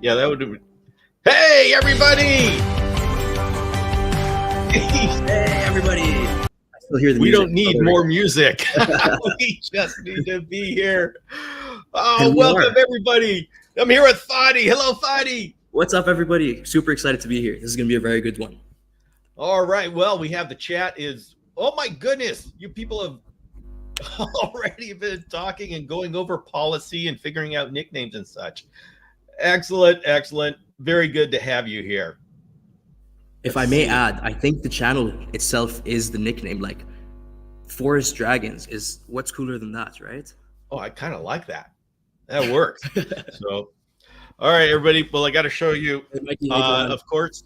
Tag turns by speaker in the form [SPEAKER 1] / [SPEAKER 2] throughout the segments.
[SPEAKER 1] Yeah, that would have been. Hey, everybody!
[SPEAKER 2] Hey, everybody! I still hear the
[SPEAKER 1] We
[SPEAKER 2] music.
[SPEAKER 1] don't need more music. We just need to be here. Oh,
[SPEAKER 2] And we
[SPEAKER 1] welcome,
[SPEAKER 2] are.
[SPEAKER 1] everybody. I'm here with Fadi. Hello, Fadi.
[SPEAKER 2] What's up, everybody? Super excited to be here. This is going to be a very good one.
[SPEAKER 1] All right. Well, we have the chat is, oh my goodness, you people have already been talking and going over policy and figuring out nicknames and such. Excellent, excellent. Very good to have you here.
[SPEAKER 2] If
[SPEAKER 1] Let's
[SPEAKER 2] I may
[SPEAKER 1] see.
[SPEAKER 2] add, I think the channel itself is the nickname. Like, Forest Dragons is what's cooler than that, right?
[SPEAKER 1] Oh, I kind of like that. That works. So, all right, everybody. Well, I got to show you, of course,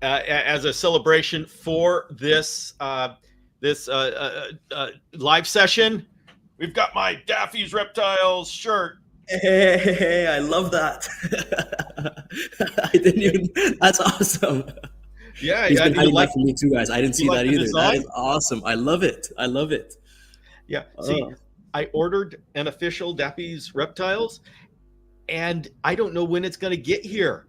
[SPEAKER 1] as a celebration for this live session, we've got my Daffy's Reptiles shirt.
[SPEAKER 2] Hey, I love that. I didn't even. That's awesome.
[SPEAKER 1] Yeah,
[SPEAKER 2] He's been hiding
[SPEAKER 1] like
[SPEAKER 2] that from me too, guys. I didn't see
[SPEAKER 1] like
[SPEAKER 2] that
[SPEAKER 1] the
[SPEAKER 2] either.
[SPEAKER 1] design?
[SPEAKER 2] That is awesome. I love it. I love it.
[SPEAKER 1] Yeah. See, I ordered an official Daffy's Reptiles, and I don't know when it's going to get here.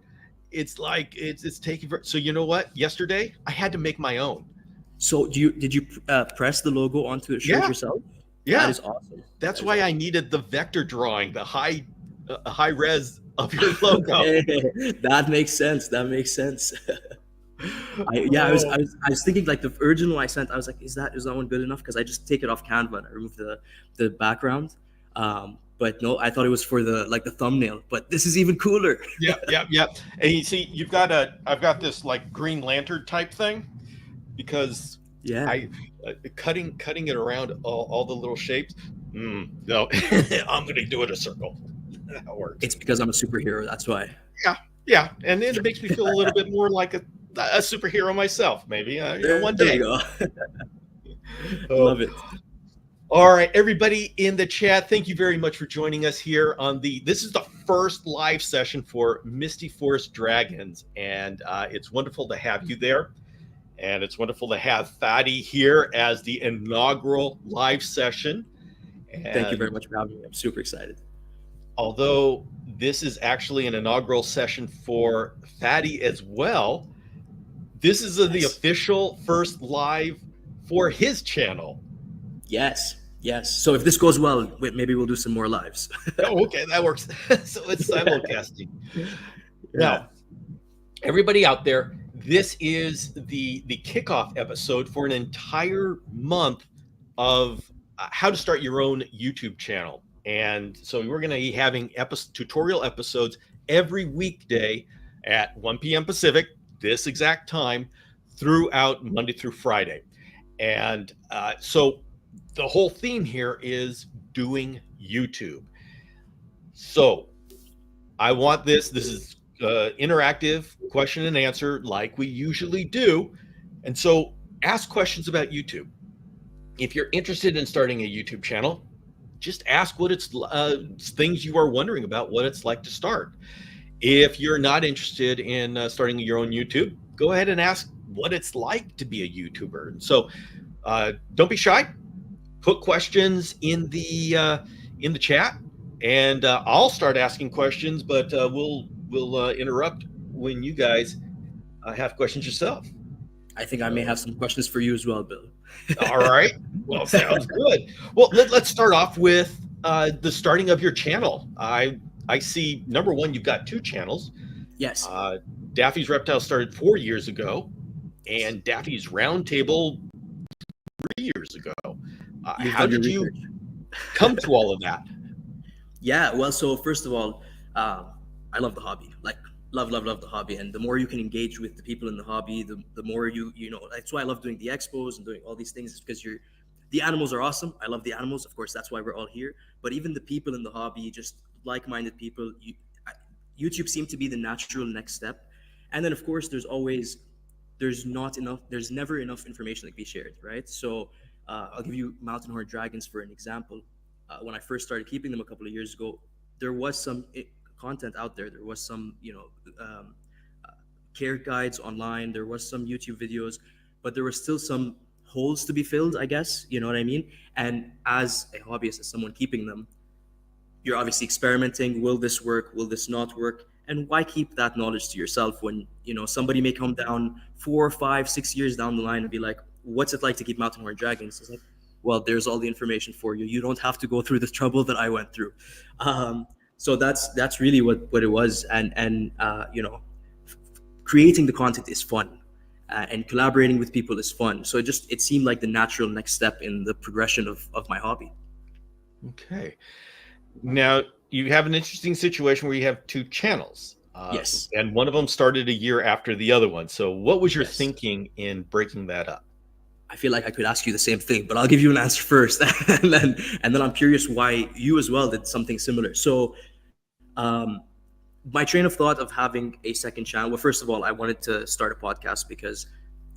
[SPEAKER 1] It's like it's taking. So you know what? Yesterday I had to make my own.
[SPEAKER 2] So did you press the logo onto the shirt yourself?
[SPEAKER 1] Yeah,
[SPEAKER 2] that is awesome.
[SPEAKER 1] That's why I needed the vector drawing, the high res of your logo.
[SPEAKER 2] That makes sense. That makes sense. I was thinking, like, the original I sent, I was like, is that one good enough? Because I just take it off Canva and I remove the background. But no, I thought it was for the thumbnail. But this is even cooler.
[SPEAKER 1] Yeah. And you see, I've got this like Green Lantern type thing, because I cutting it around all the little shapes. No, I'm gonna do it a circle. That works.
[SPEAKER 2] It's because I'm a superhero. That's why.
[SPEAKER 1] Yeah, and it makes me feel a little bit more like a superhero myself. Maybe one
[SPEAKER 2] There
[SPEAKER 1] day.
[SPEAKER 2] you go. Love it.
[SPEAKER 1] All right, everybody in the chat, thank you very much for joining us here on this is the first live session for Misty Forest Dragons, and it's wonderful to have you there. And it's wonderful to have Fadi here as the inaugural live session. And
[SPEAKER 2] thank you very much for having me. I'm super excited.
[SPEAKER 1] Although this is actually an inaugural session for Fadi as well, this is the official first live for his channel.
[SPEAKER 2] Yes. So if this goes well, maybe we'll do some more lives.
[SPEAKER 1] Oh, okay, that works. So it's simulcasting. Now, everybody out there, this is the kickoff episode for an entire month of how to start your own YouTube channel. And so we're going to be having tutorial episodes every weekday at 1 p.m. Pacific, this exact time, throughout Monday through Friday. And so the whole theme here is doing YouTube. So I want this is interactive question and answer like we usually do. And so ask questions about YouTube. If you're interested in starting a YouTube channel, just ask what it's things you are wondering about, what it's like to start. If you're not interested in starting your own YouTube, go ahead and ask what it's like to be a YouTuber. And so don't be shy. Put questions in the chat, and I'll start asking questions, but we'll interrupt when you guys have questions yourself.
[SPEAKER 2] I think I may have some questions for you as well, Bill.
[SPEAKER 1] All right. Well, sounds good. Well, let's start off with the starting of your channel. I see, number one, you've got two channels.
[SPEAKER 2] Yes.
[SPEAKER 1] Daffy's Reptiles started 4 years ago, and Daffy's Roundtable 3 years ago. How did you come to all of that?
[SPEAKER 2] Yeah, well, so first of all, I love the hobby. Like, love the hobby. And the more you can engage with the people in the hobby, the more you know, that's why I love doing the expos and doing all these things, because the animals are awesome. I love the animals. Of course, that's why we're all here. But even the people in the hobby, just like-minded people, YouTube seemed to be the natural next step. And then, of course, there's never enough information that can be shared, right? So I'll give you mountain horn dragons for an example. When I first started keeping them a couple of years ago, there was some content out there. There was some, care guides online. There was some YouTube videos, but there were still some holes to be filled, I guess. You know what I mean? And as a hobbyist, as someone keeping them, you're obviously experimenting. Will this work? Will this not work? And why keep that knowledge to yourself when, somebody may come down 4, 5, 6 years down the line and be like, what's it like to keep mountain horn dragons? It's like, well, there's all the information for you. You don't have to go through the trouble that I went through. So that's really what it was. And creating the content is fun. And collaborating with people is fun. So it seemed like the natural next step in the progression of my hobby.
[SPEAKER 1] Okay. Now you have an interesting situation where you have two channels.
[SPEAKER 2] Yes.
[SPEAKER 1] And one of them started a year after the other one. So what was your
[SPEAKER 2] Yes.
[SPEAKER 1] thinking in breaking that up?
[SPEAKER 2] I feel like I could ask you the same thing, but I'll give you an answer first, and then I'm curious why you as well did something similar. So, my train of thought of having a second channel. Well, first of all, I wanted to start a podcast because,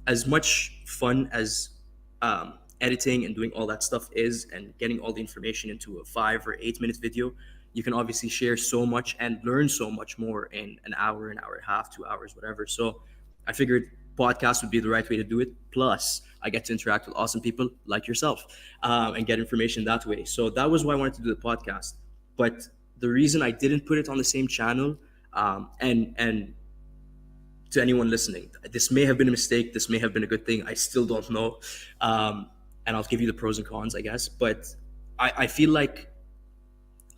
[SPEAKER 2] as much fun as editing and doing all that stuff is, and getting all the information into a 5 or 8 minute video, you can obviously share so much and learn so much more in an hour and a half, 2 hours, whatever. So, I figured podcast would be the right way to do it. Plus, I get to interact with awesome people like yourself, and get information that way. So that was why I wanted to do the podcast. But the reason I didn't put it on the same channel, and to anyone listening, this may have been a mistake. This may have been a good thing. I still don't know. And I'll give you the pros and cons, I guess. But I feel like,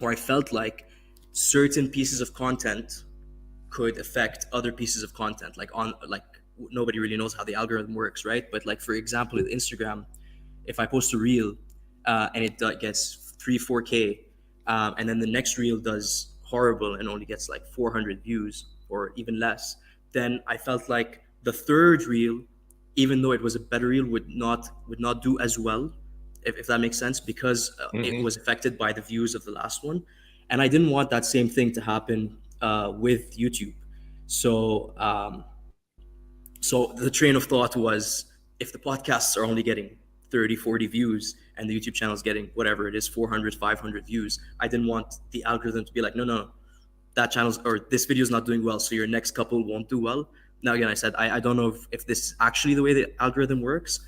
[SPEAKER 2] or I felt like, certain pieces of content could affect other pieces of content, like nobody really knows how the algorithm works, right? But like, for example, with Instagram, if I post a reel and it gets 3-4K, and then the next reel does horrible and only gets like 400 views or even less, then I felt like the third reel, even though it was a better reel, would not do as well, if that makes sense, because it was affected by the views of the last one. And I didn't want that same thing to happen with YouTube. So the train of thought was, if the podcasts are only getting 30, 40 views and the YouTube channel is getting whatever it is, 400, 500 views, I didn't want the algorithm to be like, no, that channel's, or this video is not doing well, so your next couple won't do well. Now, again, I said, I don't know if this is actually the way the algorithm works,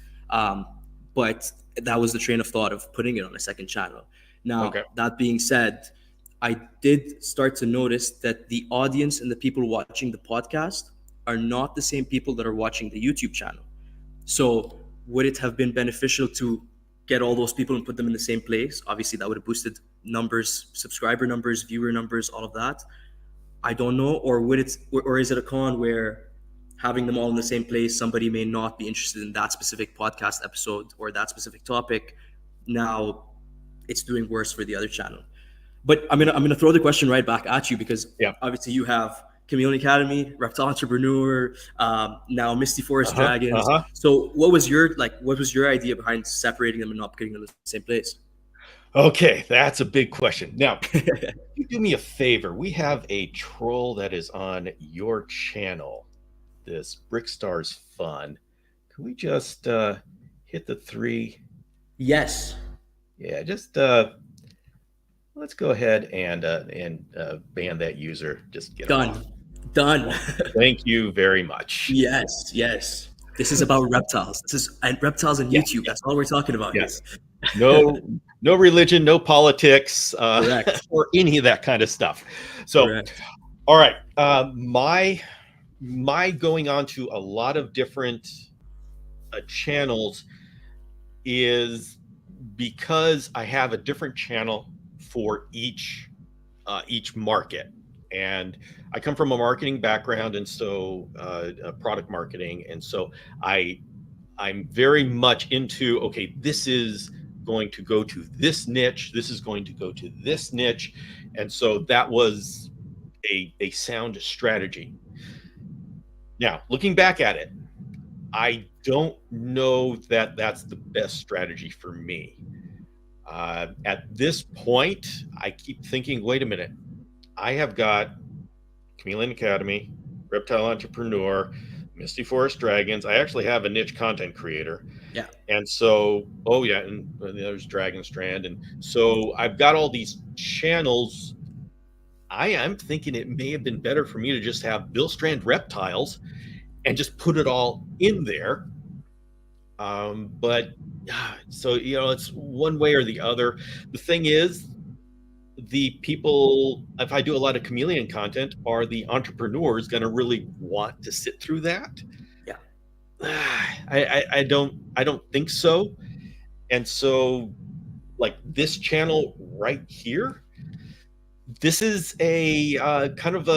[SPEAKER 2] but that was the train of thought of putting it on a second channel. Now, That being said, I did start to notice that the audience and the people watching the podcast are not the same people that are watching the YouTube channel. So would it have been beneficial to get all those people and put them in the same place? Obviously, that would have boosted numbers, subscriber numbers, viewer numbers, all of that. I don't know. Or is it a con where having them all in the same place, somebody may not be interested in that specific podcast episode or that specific topic. Now it's doing worse for the other channel. But I'm gonna throw the question right back at you, because obviously you have Chameleon Academy, Reptile Entrepreneur, now Misty Forest Dragons. So what was your idea behind separating them and not putting them in the same place?
[SPEAKER 1] Okay, that's a big question. Now, you do me a favor. We have a troll that is on your channel, this Brick Stars Fun. Can we just hit the 3?
[SPEAKER 2] Yes.
[SPEAKER 1] Yeah, just let's go ahead and ban that user. Just get
[SPEAKER 2] Done.
[SPEAKER 1] Thank you very much.
[SPEAKER 2] Yes. This is about reptiles. Reptiles and YouTube. That's all we're talking about.
[SPEAKER 1] Yes. No religion, no politics, or any of that kind of stuff. So, correct. All right. My going on to a lot of different channels is because I have a different channel for each market. And I come from a marketing background, and so product marketing. And so I'm very much into, okay, this is going to go to this niche. This is going to go to this niche. And so that was a sound strategy. Now, looking back at it, I don't know that that's the best strategy for me. At this point, I keep thinking, wait a minute. I have got Chameleon Academy, Reptile Entrepreneur, Misty Forest Dragons. I actually have a niche content creator.
[SPEAKER 2] Yeah.
[SPEAKER 1] And so, and there's Dragon Strand. And so I've got all these channels. I am thinking it may have been better for me to just have Bill Strand Reptiles and just put it all in there. But so, it's one way or the other. The thing is, the people, if I do a lot of chameleon content, are the entrepreneurs going to really want to sit through that?
[SPEAKER 2] Yeah.
[SPEAKER 1] I don't think so. And so, like this channel right here, this is a kind of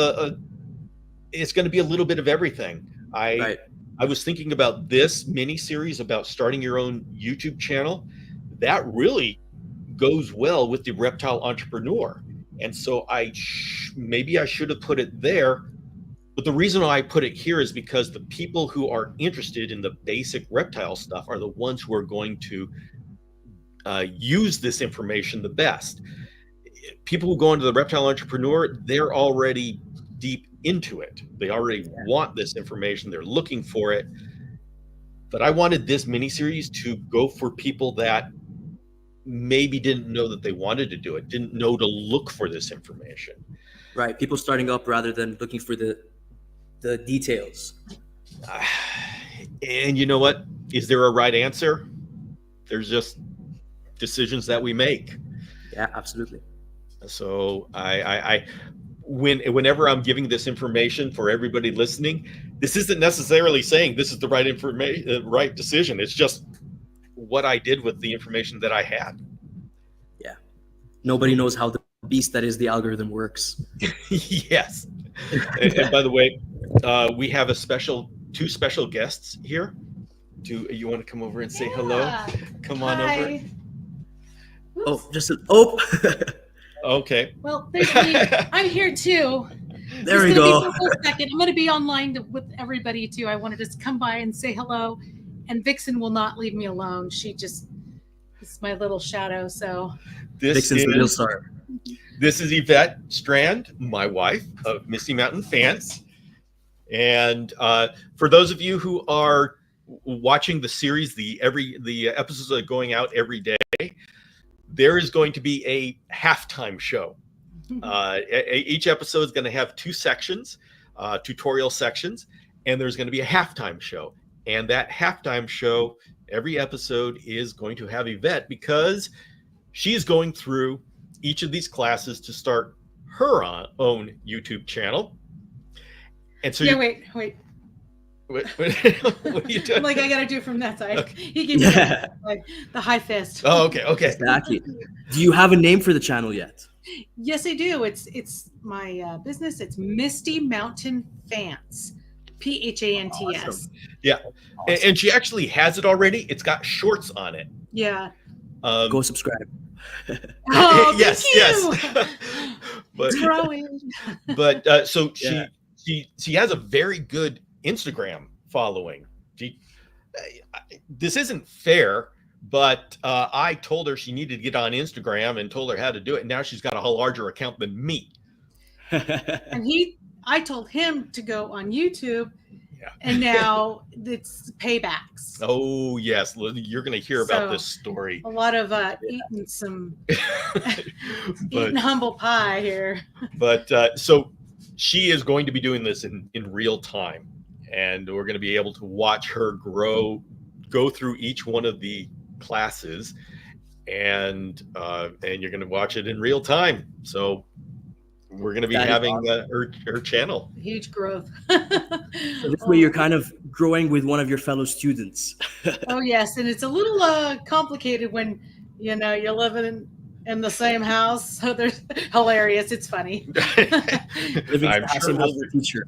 [SPEAKER 1] it's going to be a little bit of everything.
[SPEAKER 2] Right.
[SPEAKER 1] I was thinking about this mini series about starting your own YouTube channel. That really goes well with the reptile entrepreneur. And so maybe I should have put it there. But the reason why I put it here is because the people who are interested in the basic reptile stuff are the ones who are going to use this information the best. People who go into the reptile entrepreneur, they're already deep into it. They already want this information. They're looking for it. But I wanted this miniseries to go for people that maybe didn't know that they wanted to do it, didn't know to look for this information.
[SPEAKER 2] Right. People starting up rather than looking for the details.
[SPEAKER 1] And you know what? Is there a right answer? There's just decisions that we make.
[SPEAKER 2] Yeah, absolutely.
[SPEAKER 1] So whenever I'm giving this information for everybody listening, this isn't necessarily saying this is the right information, right decision. It's just what I did with the information that I had.
[SPEAKER 2] Yeah. Nobody knows how the beast that is the algorithm works.
[SPEAKER 1] Yes. And by the way, we have two special guests here. Do you want to come over and say hello? Come on over.
[SPEAKER 3] Oops.
[SPEAKER 1] Okay.
[SPEAKER 3] Well, there's me. I'm here too.
[SPEAKER 2] There we go.
[SPEAKER 3] For a second. I'm going to be online with everybody too. I wanted to come by and say hello. And Vixen will not leave me alone. She just is my little shadow. So
[SPEAKER 2] Vixen's the real star.
[SPEAKER 1] This is Yvette Strand, my wife of Misty Mountain Fans. And for those of you who are watching the series, the episodes are going out every day, there is going to be a halftime show. Each episode is going to have two sections, tutorial sections, and there's going to be a halftime show. And that halftime show, every episode is going to have Yvette because she is going through each of these classes to start her own YouTube channel. And so
[SPEAKER 3] wait.
[SPEAKER 1] What are you doing?
[SPEAKER 3] Like I got to do it from that side.
[SPEAKER 1] Okay.
[SPEAKER 3] He gave me the high fist.
[SPEAKER 1] Oh, okay.
[SPEAKER 2] Exactly. Do you have a name for the channel yet?
[SPEAKER 3] Yes, I do. It's my business. It's Misty Mountain Fans. PHANTS.
[SPEAKER 2] Awesome.
[SPEAKER 1] Yeah. Awesome. And she actually has it already. It's got shorts on it.
[SPEAKER 3] Yeah.
[SPEAKER 2] Go subscribe.
[SPEAKER 3] Oh,
[SPEAKER 1] yes.
[SPEAKER 3] But it's growing.
[SPEAKER 1] But so she has a very good Instagram following. This isn't fair, but I told her she needed to get on Instagram and told her how to do it. And now she's got a larger account than me.
[SPEAKER 3] And I told him to go on YouTube.
[SPEAKER 1] Yeah.
[SPEAKER 3] And now it's paybacks.
[SPEAKER 1] Oh, yes. You're going to hear about this story.
[SPEAKER 3] A lot of eating some eating humble pie here.
[SPEAKER 1] But so she is going to be doing this in real time. And we're going to be able to watch her go through each one of the classes. And you're going to watch it in real time. So we're going to be having awesome. her channel.
[SPEAKER 3] Huge growth.
[SPEAKER 2] So this way you're kind of growing with one of your fellow students.
[SPEAKER 3] Oh, yes. And it's a little complicated when, you're living in the same house. So there's hilarious. It's funny.
[SPEAKER 2] I'm sure the teacher.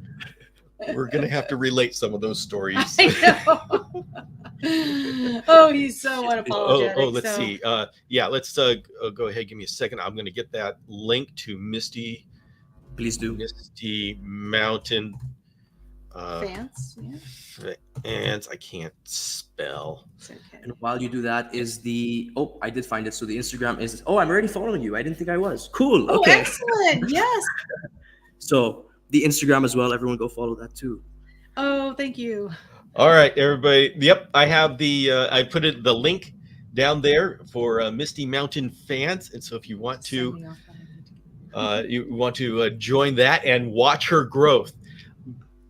[SPEAKER 1] We're going to have to relate some of those stories.
[SPEAKER 3] I know. Oh, he's so unapologetic.
[SPEAKER 1] Let's see. Let's go ahead. Give me a second. I'm going to get that link to Misty.
[SPEAKER 2] Please do.
[SPEAKER 1] Misty Mountain
[SPEAKER 3] Fans.
[SPEAKER 1] Fans. I can't spell.
[SPEAKER 3] Okay.
[SPEAKER 2] And while you do that, I did find it. So the Instagram is. I'm already following you. I didn't think I was. Cool.
[SPEAKER 3] Oh,
[SPEAKER 2] okay.
[SPEAKER 3] Excellent. Yes.
[SPEAKER 2] So the Instagram as well. Everyone go follow that too.
[SPEAKER 3] Oh, thank you.
[SPEAKER 1] All right, everybody. Yep, I have I put the link down there for Misty Mountain Fans, and so if you want to, join that and watch her growth,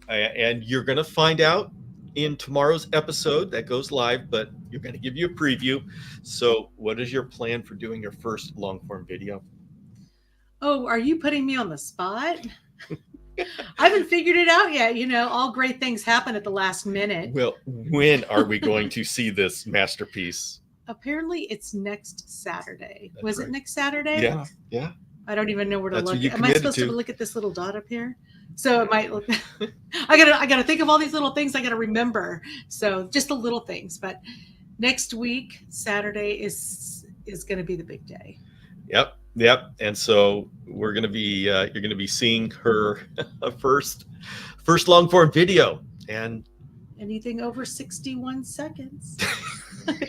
[SPEAKER 1] and you're going to find out in tomorrow's episode that goes live. But you're going to give you a preview. So, what is your plan for doing your first long form video?
[SPEAKER 3] Oh, are you putting me on the spot? I haven't figured it out yet. You know, all great things happen at the last minute.
[SPEAKER 1] Well, when are we going to see this masterpiece?
[SPEAKER 3] Apparently, it's next Saturday.
[SPEAKER 1] That's
[SPEAKER 3] Was
[SPEAKER 1] right.
[SPEAKER 3] it next Saturday?
[SPEAKER 1] Yeah, yeah.
[SPEAKER 3] I don't even know where to
[SPEAKER 1] That's what
[SPEAKER 3] look.
[SPEAKER 1] you
[SPEAKER 3] Am I
[SPEAKER 1] committed
[SPEAKER 3] supposed
[SPEAKER 1] to.
[SPEAKER 3] to look at this little dot up here? So it might look. I gotta think of all these little things I gotta remember. So just the little things. But next week, Saturday is going to be the big day.
[SPEAKER 1] Yep. And so we're gonna be you're gonna be seeing her first long form video, and
[SPEAKER 3] Anything over 61 seconds.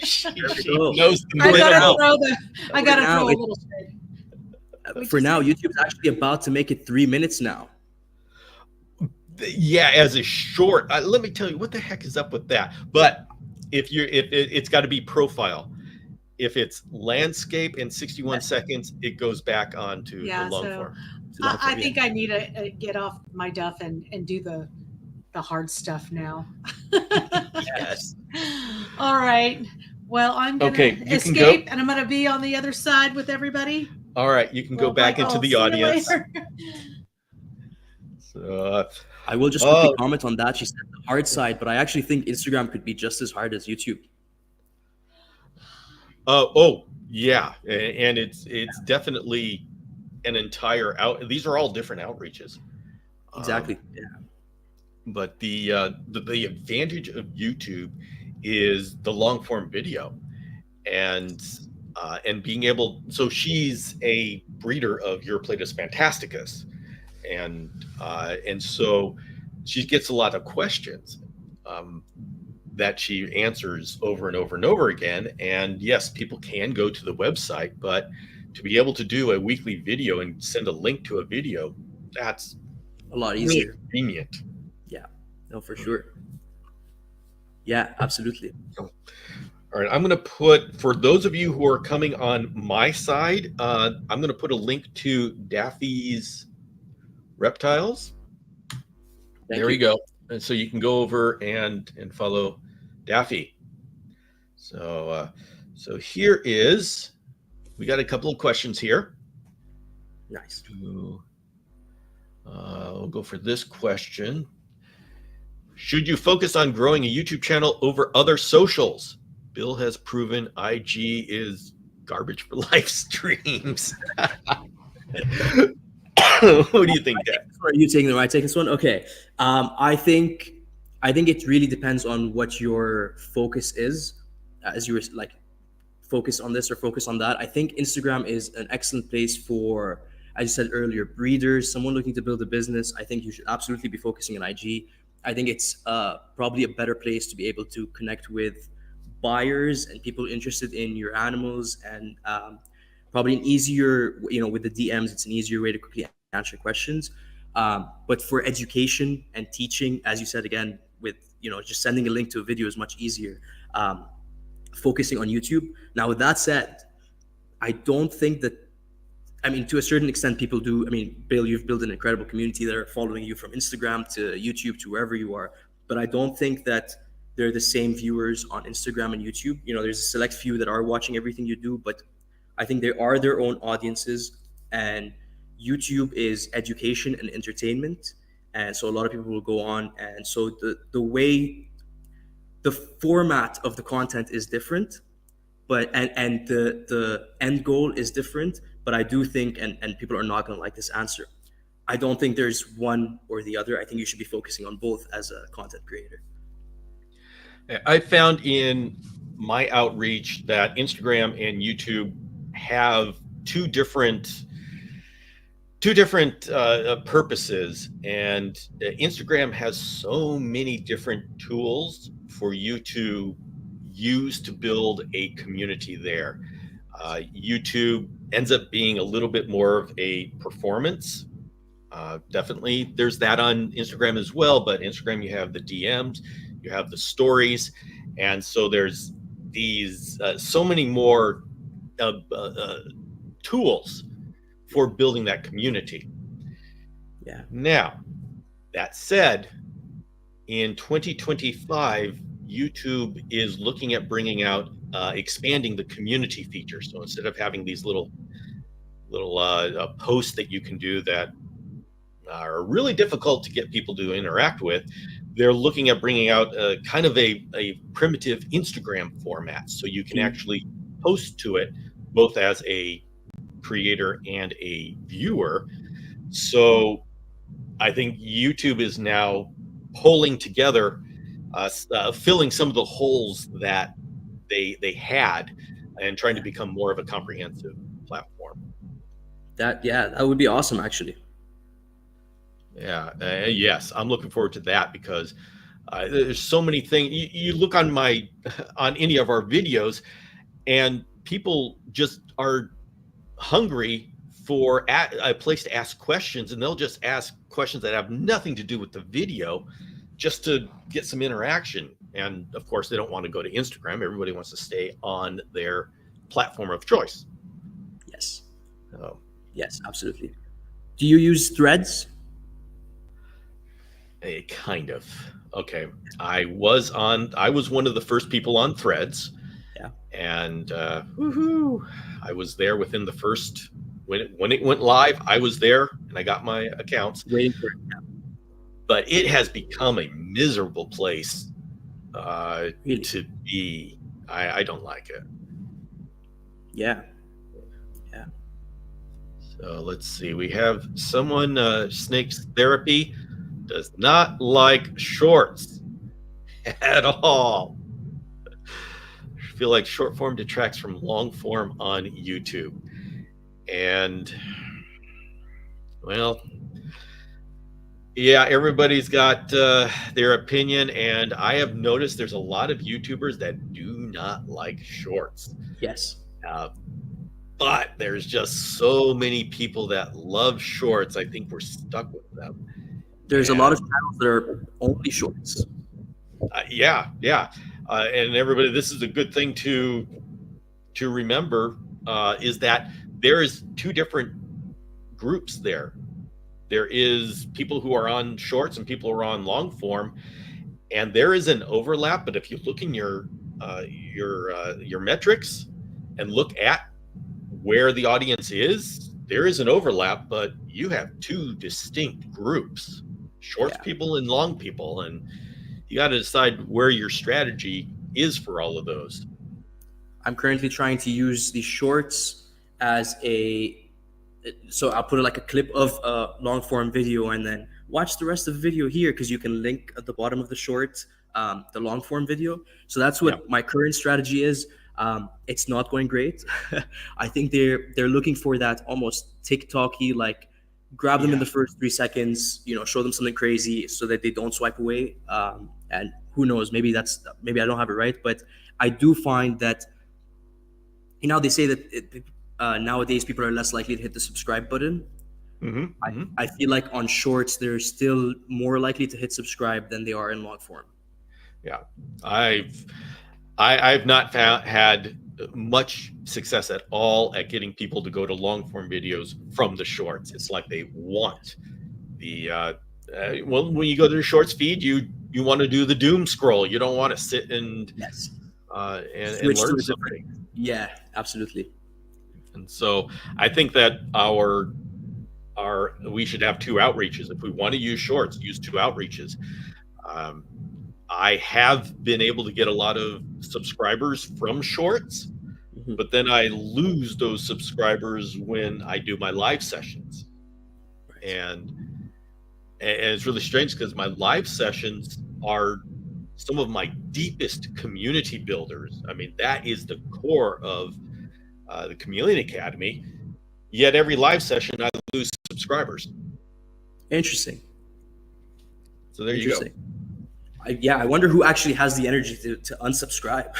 [SPEAKER 1] she
[SPEAKER 2] go.
[SPEAKER 1] knows the
[SPEAKER 3] I
[SPEAKER 1] minimum.
[SPEAKER 3] gotta
[SPEAKER 2] now,
[SPEAKER 3] throw a
[SPEAKER 2] it-
[SPEAKER 3] little shade.
[SPEAKER 2] For now, YouTube's actually about to make it 3 minutes now.
[SPEAKER 1] Yeah, as a short. Let me tell you what the heck is up with that. But if it's got to be profile. If it's landscape in 61 seconds, it goes back on to
[SPEAKER 3] Yeah,
[SPEAKER 1] the long
[SPEAKER 3] so
[SPEAKER 1] form.
[SPEAKER 3] I think I need to get off my duff and do the hard stuff now.
[SPEAKER 1] Yes.
[SPEAKER 3] All right. Well, I'm gonna
[SPEAKER 1] Okay, you can
[SPEAKER 3] escape, and I'm gonna be on the other side with everybody.
[SPEAKER 1] All right, you can go
[SPEAKER 3] Well,
[SPEAKER 1] back
[SPEAKER 3] Michael,
[SPEAKER 1] into the
[SPEAKER 3] see you
[SPEAKER 1] audience.
[SPEAKER 3] later.
[SPEAKER 1] So,
[SPEAKER 2] I will just quickly comment on that. She said the hard side, but I actually think Instagram could be just as hard as YouTube.
[SPEAKER 1] yeah, and it's definitely an entire out. These are all different outreaches.
[SPEAKER 2] Exactly. Yeah.
[SPEAKER 1] But the advantage of YouTube is the long form video, and being able. So she's a breeder of Eurypletus fantasticus, and so she gets a lot of questions that she answers over and over and over again. And yes, people can go to the website, but to be able to do a weekly video and send a link to a video, that's
[SPEAKER 2] A lot
[SPEAKER 1] really
[SPEAKER 2] easier.
[SPEAKER 1] convenient.
[SPEAKER 2] Yeah. No, for sure. Yeah, absolutely.
[SPEAKER 1] All right, I'm going to put, for those of you who are coming on my side, I'm going to put a link to Daffy's reptiles. There we go. And so you can go over and follow Daffy. So here is, we got a couple of questions here.
[SPEAKER 2] Nice.
[SPEAKER 1] We'll go for this question. Should you focus on growing a YouTube channel over other socials? Bill has proven IG is garbage for live streams. What do you think, Dad?
[SPEAKER 2] Are you taking the right? Taking this one? Okay. I think it really depends on what your focus is. As you were like, focus on this or focus on that. I think Instagram is an excellent place for, as you said earlier, breeders, someone looking to build a business. I think you should absolutely be focusing on IG. I think it's probably a better place to be able to connect with buyers and people interested in your animals, and probably an easier, with the DMs, it's an easier way to quickly answer questions. But for education and teaching, as you said, again, with, just sending a link to a video is much easier. Focusing on YouTube. Now, with that said, I don't think that, to a certain extent, people do. Bill, you've built an incredible community that are following you from Instagram to YouTube to wherever you are. But I don't think that they're the same viewers on Instagram and YouTube. There's a select few that are watching everything you do, but I think they are their own audiences. And YouTube is education and entertainment. And so a lot of people will go on. And so the way, the format of the content is different, but and the end goal is different. But I do think, and people are not going to like this answer, I don't think there's one or the other. I think you should be focusing on both as a content creator.
[SPEAKER 1] I found in my outreach that Instagram and YouTube have two different purposes, and Instagram has so many different tools for you to use to build a community there. YouTube ends up being a little bit more of a performance. Definitely there's that on Instagram as well, but Instagram, you have the DMs, you have the stories, and so there's these so many more tools for building that community.
[SPEAKER 2] Yeah.
[SPEAKER 1] Now, that said, in 2025, YouTube is looking at bringing out, expanding the community feature. So instead of having these little posts that you can do that are really difficult to get people to interact with. They're looking at bringing out kind of a primitive Instagram format, so you can actually post to it both as a creator and a viewer. So I think YouTube is now pulling together, filling some of the holes that they had, and trying to become more of a comprehensive platform.
[SPEAKER 2] That would be awesome, actually.
[SPEAKER 1] Yeah, yes, I'm looking forward to that, because there's so many things. You look on any of our videos, and people just are hungry for a place to ask questions, and they'll just ask questions that have nothing to do with the video, just to get some interaction. And of course, they don't want to go to Instagram. Everybody wants to stay on their platform of choice.
[SPEAKER 2] Yes.
[SPEAKER 1] So,
[SPEAKER 2] yes, absolutely. Do you use Threads?
[SPEAKER 1] kind of. Okay. I was one of the first people on Threads.
[SPEAKER 2] Yeah.
[SPEAKER 1] And woohoo, I was there within the first, when it went live, I was there and I got my accounts.
[SPEAKER 2] Waiting for it.
[SPEAKER 1] But it has become a miserable place
[SPEAKER 2] Really?
[SPEAKER 1] to be. I don't like it.
[SPEAKER 2] Yeah.
[SPEAKER 1] So let's see. We have someone, Snakes Therapy, does not like shorts at all. I feel like short form detracts from long form on YouTube. And, well, yeah, everybody's got their opinion. And I have noticed there's a lot of YouTubers that do not like shorts.
[SPEAKER 2] Yes.
[SPEAKER 1] But there's just so many people that love shorts. I think we're stuck with them.
[SPEAKER 2] There's a lot of channels that are only shorts.
[SPEAKER 1] Yeah. And everybody, this is a good thing to remember, is that there is two different groups there. There is people who are on shorts and people who are on long form, and there is an overlap. But if you look in your metrics and look at where the audience is, there is an overlap, but you have two distinct groups: shorts people and long people, and you got to decide where your strategy is for all of those.
[SPEAKER 2] I'm currently trying to use the shorts as so I'll put like a clip of a long form video and then watch the rest of the video here, because you can link at the bottom of the short the long form video. So that's what my current strategy is. It's not going great. I think they're looking for that almost TikTok-y, like grab them in the first 3 seconds, show them something crazy so that they don't swipe away. And who knows, maybe I don't have it right, but I do find that, they say that nowadays people are less likely to hit the subscribe button.
[SPEAKER 1] Mm-hmm.
[SPEAKER 2] I feel like on shorts, they're still more likely to hit subscribe than they are in long form.
[SPEAKER 1] Yeah. I've not had much success at all at getting people to go to long form videos from the shorts. It's like they want the when you go to the shorts feed, you want to do the doom scroll. You don't want to sit and and learn something.
[SPEAKER 2] Yeah, absolutely.
[SPEAKER 1] And so I think that we should have two outreaches. If we want to use shorts, use two outreaches. I have been able to get a lot of subscribers from shorts, but then I lose those subscribers when I do my live sessions. And it's really strange, because my live sessions are some of my deepest community builders. I mean, that is the core of the Chameleon Academy. Yet every live session, I lose subscribers.
[SPEAKER 2] Interesting.
[SPEAKER 1] So there you go.
[SPEAKER 2] I wonder who actually has the energy to unsubscribe.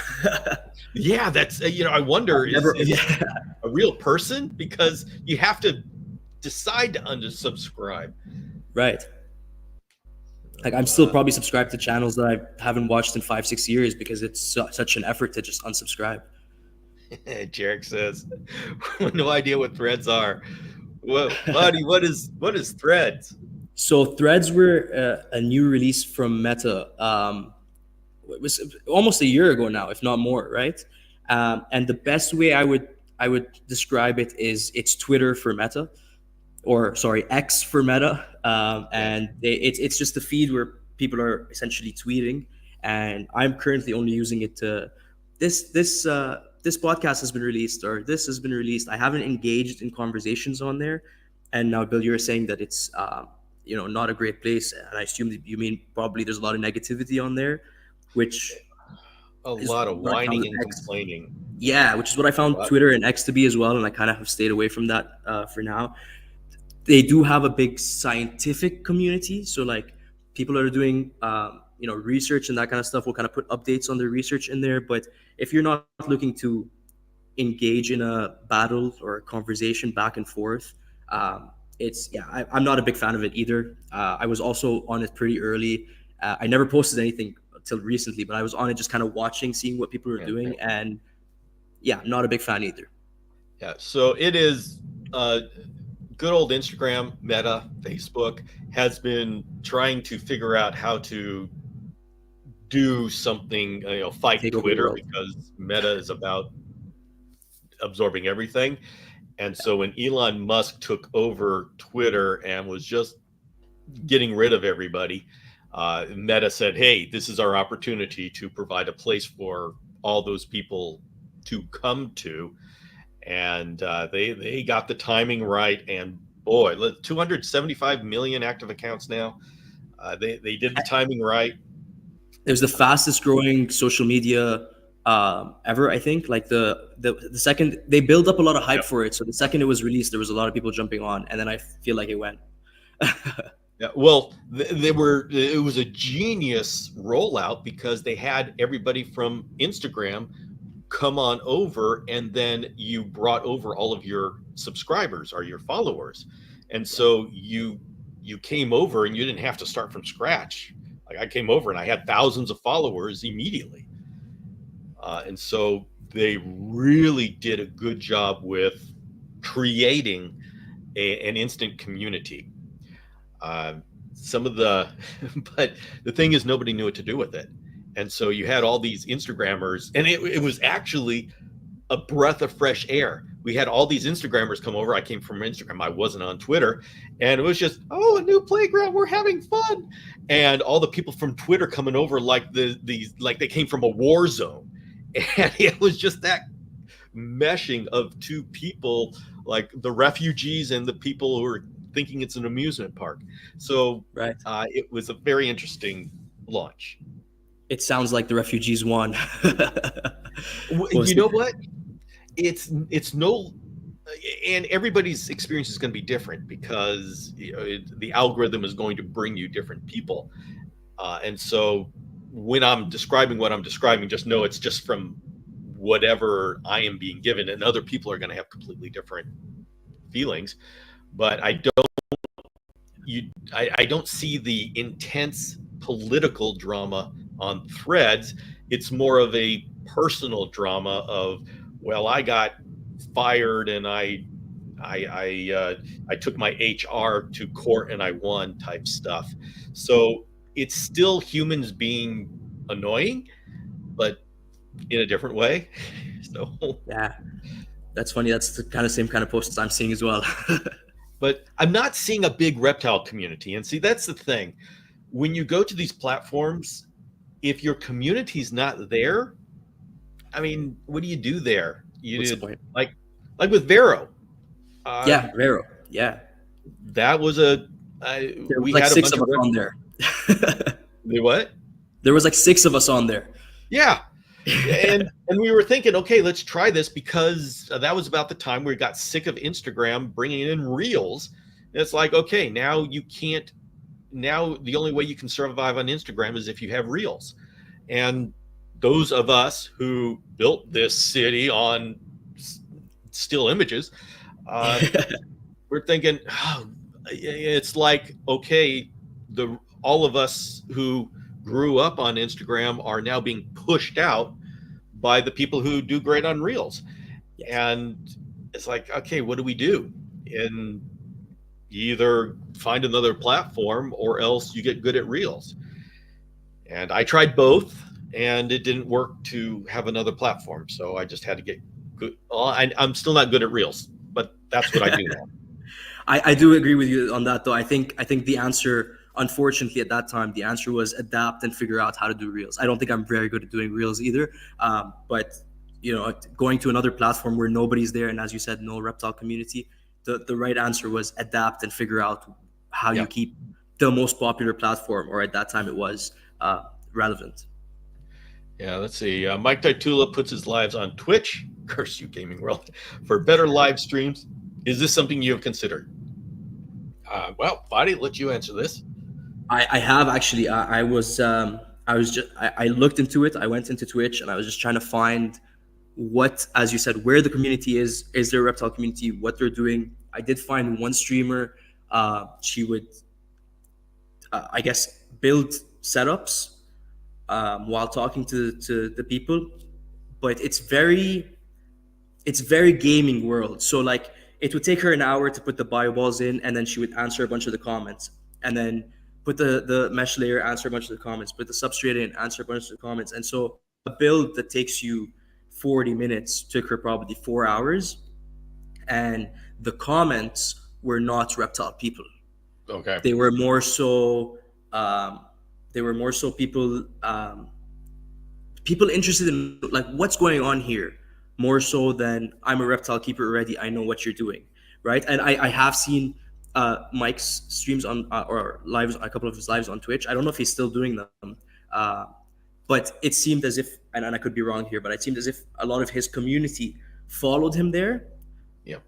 [SPEAKER 1] Yeah, that's I wonder, is a real person, because you have to decide to unsubscribe.
[SPEAKER 2] Right. Like, I'm still probably subscribed to channels that I haven't watched in 5-6 years, because it's such an effort to just unsubscribe.
[SPEAKER 1] Jarek says, no idea what Threads are. Well, buddy, what is Threads?
[SPEAKER 2] So Threads were a new release from Meta. It was almost a year ago now, if not more, right? And the best way I would I would describe it is it's Twitter for Meta, or sorry, X for Meta, and it's just a feed where people are essentially tweeting, and I'm currently only using it to this podcast has been released or this has been released. I haven't engaged in conversations on there, and now Bill, you're saying that it's not a great place, and I assume that you mean probably there's a lot of negativity on there, which
[SPEAKER 1] A
[SPEAKER 2] is
[SPEAKER 1] lot of
[SPEAKER 2] what I found
[SPEAKER 1] whining
[SPEAKER 2] with
[SPEAKER 1] and
[SPEAKER 2] X.
[SPEAKER 1] complaining.
[SPEAKER 2] Yeah, which is what I found
[SPEAKER 1] But
[SPEAKER 2] Twitter and X to be as well, and I kind of have stayed away from that for now. They do have a big scientific community, so like people are doing research and that kind of stuff will kind of put updates on their research in there. But if you're not looking to engage in a battle or a conversation back and forth, I'm not a big fan of it either. I was also on it pretty early. I never posted anything until recently, but I was on it just kind of watching, seeing what people are doing, and yeah, not a big fan either.
[SPEAKER 1] yeah, so it is good old Instagram, Meta, Facebook has been trying to figure out how to do something, fight
[SPEAKER 2] Take over the
[SPEAKER 1] Twitter
[SPEAKER 2] world.
[SPEAKER 1] because Meta is about absorbing everything. And so when Elon Musk took over Twitter and was just getting rid of everybody, Meta said, hey, this is our opportunity to provide a place for all those people to come to. And they got the timing right. And boy, 275 million active accounts now. They did the timing right.
[SPEAKER 2] It was the fastest growing social media ever, I think. Like the second they build up a lot of hype for it, so the second it was released, there was a lot of people jumping on, and then I feel like it went.
[SPEAKER 1] Yeah, well, it was a genius rollout because they had everybody from Instagram come on over, and then you brought over all of your subscribers or your followers, and so you came over and you didn't have to start from scratch. Like I came over and I had thousands of followers immediately, and so they really did a good job with creating an instant community. But the thing is, nobody knew what to do with it. And so you had all these Instagrammers, and it was actually a breath of fresh air. We had all these Instagrammers come over. I came from Instagram. I wasn't on Twitter. And it was just, oh, a new playground. We're having fun. And all the people from Twitter coming over like like they came from a war zone. And it was just that meshing of two people, like the refugees and the people who are thinking it's an amusement park. So
[SPEAKER 2] Right.
[SPEAKER 1] It was a very interesting launch.
[SPEAKER 2] It sounds like the refugees won.
[SPEAKER 1] You know what? It's no, and everybody's experience is going to be different because the algorithm is going to bring you different people, and so when I'm describing what I'm describing, just know it's just from whatever I am being given, and other people are going to have completely different feelings. But I don't see the intense political drama on Threads. It's more of a personal drama of, well, I got fired and I took my HR to court and I won type stuff. So it's still humans being annoying, but in a different way. So
[SPEAKER 2] Yeah, that's funny. That's the kind of same kind of posts I'm seeing as well.
[SPEAKER 1] but I'm not seeing a big reptile community. And see, that's the thing. When you go to these platforms, if your community's not there, I mean, what do you do there?
[SPEAKER 2] What's the point?
[SPEAKER 1] Like with Vero.
[SPEAKER 2] Yeah, Vero. Yeah,
[SPEAKER 1] That was
[SPEAKER 2] there was
[SPEAKER 1] we
[SPEAKER 2] like
[SPEAKER 1] had a
[SPEAKER 2] 6
[SPEAKER 1] bunch
[SPEAKER 2] of us
[SPEAKER 1] of
[SPEAKER 2] on there.
[SPEAKER 1] The what?
[SPEAKER 2] There was like 6 of us on there.
[SPEAKER 1] Yeah. and we were thinking, okay, let's try this because that was about the time we got sick of Instagram bringing in reels. And it's like, okay, now you can't. Now the only way you can survive on Instagram is if you have reels. And those of us who built this city on still images, we're thinking, oh, it's like, okay, all of us who grew up on Instagram are now being pushed out by the people who do great on reels.
[SPEAKER 2] Yes.
[SPEAKER 1] And it's like, okay, what do we do? And you either find another platform or else you get good at reels. And I tried both and it didn't work to have another platform. So I just had to get good. Well, I'm still not good at reels, but that's what I do now.
[SPEAKER 2] I do agree with you on that, though. I think the answer, unfortunately, at that time, the answer was adapt and figure out how to do reels. I don't think I'm very good at doing reels either. But going to another platform where nobody's there, and as you said, no reptile community, the right answer was adapt and figure out how
[SPEAKER 1] Yeah.
[SPEAKER 2] you keep the most popular platform, or at that time it was, relevant.
[SPEAKER 1] Yeah, let's see. Mike Titula puts his lives on Twitch. Curse you, gaming world, for better live streams. Is this something you have considered? Well, Fadi, let you answer this.
[SPEAKER 2] I have actually. I looked into it. I went into Twitch and I was just trying to find what, as you said, where the community is. Is there a reptile community? What they're doing? I did find one streamer. She would, I guess, build setups while talking to the people, but it's very gaming world. So like it would take her an hour to put the bio balls in, and then she would answer a bunch of the comments, and then put the mesh layer, answer a bunch of the comments, put the substrate in, answer a bunch of the comments. And so a build that takes you 40 minutes took her probably 4 hours, and the comments were not reptile people.
[SPEAKER 1] Okay.
[SPEAKER 2] They were more so people, people interested in like what's going on here, more so than I'm a reptile keeper already, I know what you're doing, right? And I have seen Mike's streams on, or lives, a couple of his lives on Twitch. I don't know if he's still doing them, uh, but it seemed as if, and I could be wrong here, but it seemed as if a lot of his community followed him there,
[SPEAKER 1] Yeah.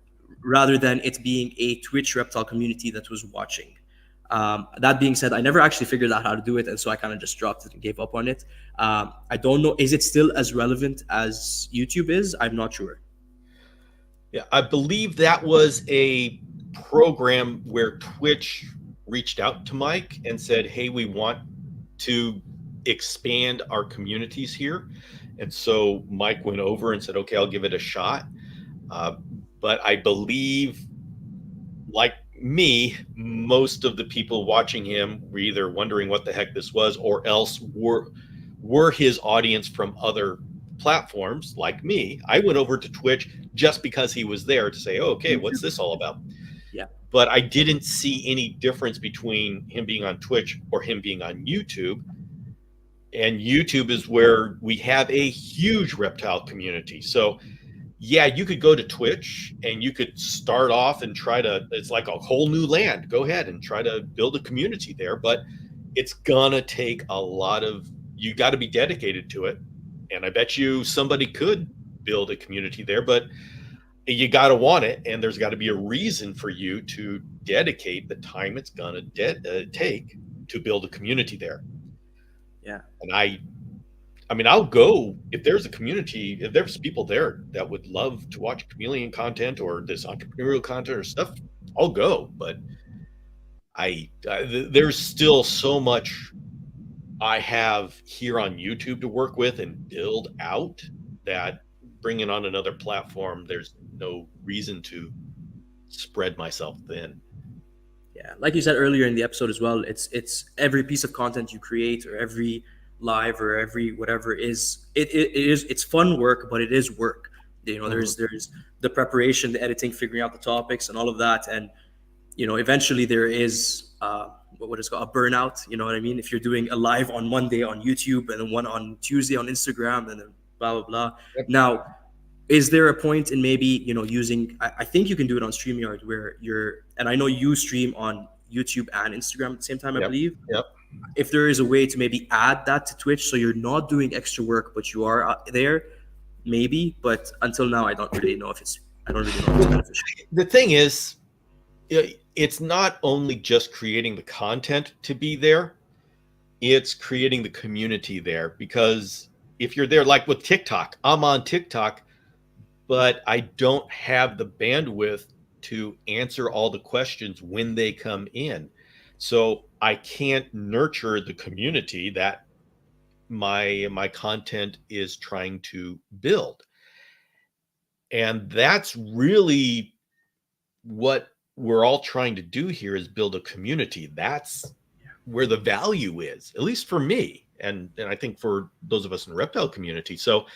[SPEAKER 2] rather than it being a Twitch reptile community that was watching. That being said, I never actually figured out how to do it, and so I kind of just dropped it and gave up on it. I don't know, is it still as relevant as YouTube is? I'm not sure.
[SPEAKER 1] Yeah, I believe that was a program where Twitch reached out to Mike and said, "Hey, we want to expand our communities here." And so Mike went over and said, "Okay, I'll give it a shot." But I believe, like me, most of the people watching him were either wondering what the heck this was, or else were his audience from other platforms like me. I went over to Twitch just because he was there to say, oh, okay, what's this all about?
[SPEAKER 2] Yeah.
[SPEAKER 1] But I didn't see any difference between him being on Twitch or him being on YouTube. And YouTube is where we have a huge reptile community. So yeah, you could go to Twitch and you could start off and try to, it's like a whole new land. Go ahead and try to build a community there, but it's gonna take a lot of, you got to be dedicated to it. And I bet you somebody could build a community there, but you got to want it. And there's got to be a reason for you to dedicate the time it's gonna take to build a community there.
[SPEAKER 2] Yeah.
[SPEAKER 1] And I mean, I'll go if there's a community, if there's people there that would love to watch chameleon content or this entrepreneurial content or stuff, I'll go. But there's still so much I have here on YouTube to work with and build out that bringing on another platform, there's no reason to spread myself thin.
[SPEAKER 2] Yeah, like you said earlier in the episode as well, it's every piece of content you create, or every live, or every whatever it's fun work, but it is work. There's the preparation, the editing, figuring out the topics and all of that. And eventually there is what is called a burnout. You know what I mean? If you're doing a live on Monday on YouTube and then one on Tuesday on Instagram and then blah blah blah.
[SPEAKER 1] Yep.
[SPEAKER 2] Now, is there a point in maybe using, I think you can do it on StreamYard, where and I know you stream on YouTube and Instagram at the same time, I believe.
[SPEAKER 1] Yep.
[SPEAKER 2] If there is a way to maybe add that to Twitch, so you're not doing extra work, but you are there, maybe. But until now, I don't really know if it's beneficial.
[SPEAKER 1] The thing is, it's not only just creating the content to be there, it's creating the community there. Because if you're there, like with TikTok, I'm on TikTok, but I don't have the bandwidth to answer all the questions when they come in. So I can't nurture the community that my content is trying to build. And that's really what we're all trying to do here, is build a community. That's where the value is, at least for me. And I think for those of us in the reptile community. So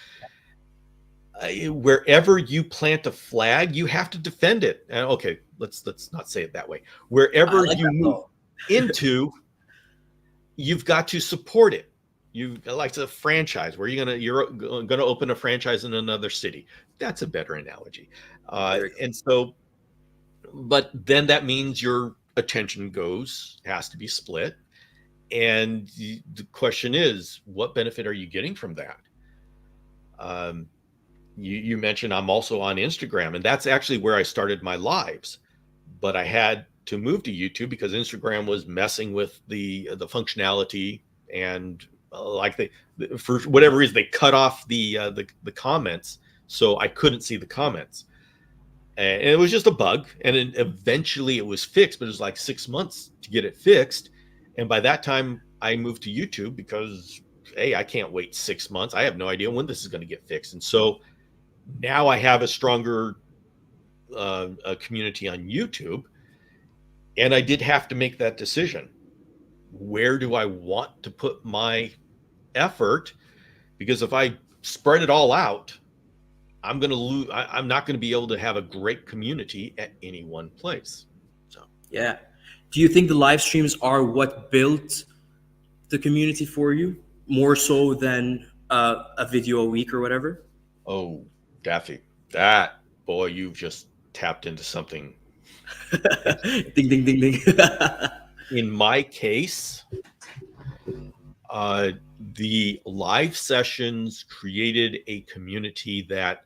[SPEAKER 1] wherever you plant a flag, you have to defend it. Okay, let's not say it that way. Wherever
[SPEAKER 2] like
[SPEAKER 1] you
[SPEAKER 2] that,
[SPEAKER 1] move into, you've got to support it. You like a franchise where you're gonna open a franchise in another city. That's a better analogy. And so, but then that means your attention has to be split. And the question is, what benefit are you getting from that? You mentioned I'm also on Instagram, and that's actually where I started my lives. But I had to move to YouTube because Instagram was messing with the functionality, and for whatever reason they cut off the comments, so I couldn't see the comments. And it was just a bug, and then eventually it was fixed, but it was like 6 months to get it fixed. And by that time, I moved to YouTube because, hey, I can't wait 6 months. I have no idea when this is going to get fixed. And so now I have a stronger a community on YouTube. And I did have to make that decision. Where do I want to put my effort? Because if I spread it all out, I'm going to lose. I'm not going to be able to have a great community at any one place. So,
[SPEAKER 2] yeah. Do you think the live streams are what built the community for you more so than a video a week or whatever?
[SPEAKER 1] Oh, Daffy, that boy, you've just tapped into something.
[SPEAKER 2] Ding, ding, ding, ding.
[SPEAKER 1] In my case, the live sessions created a community that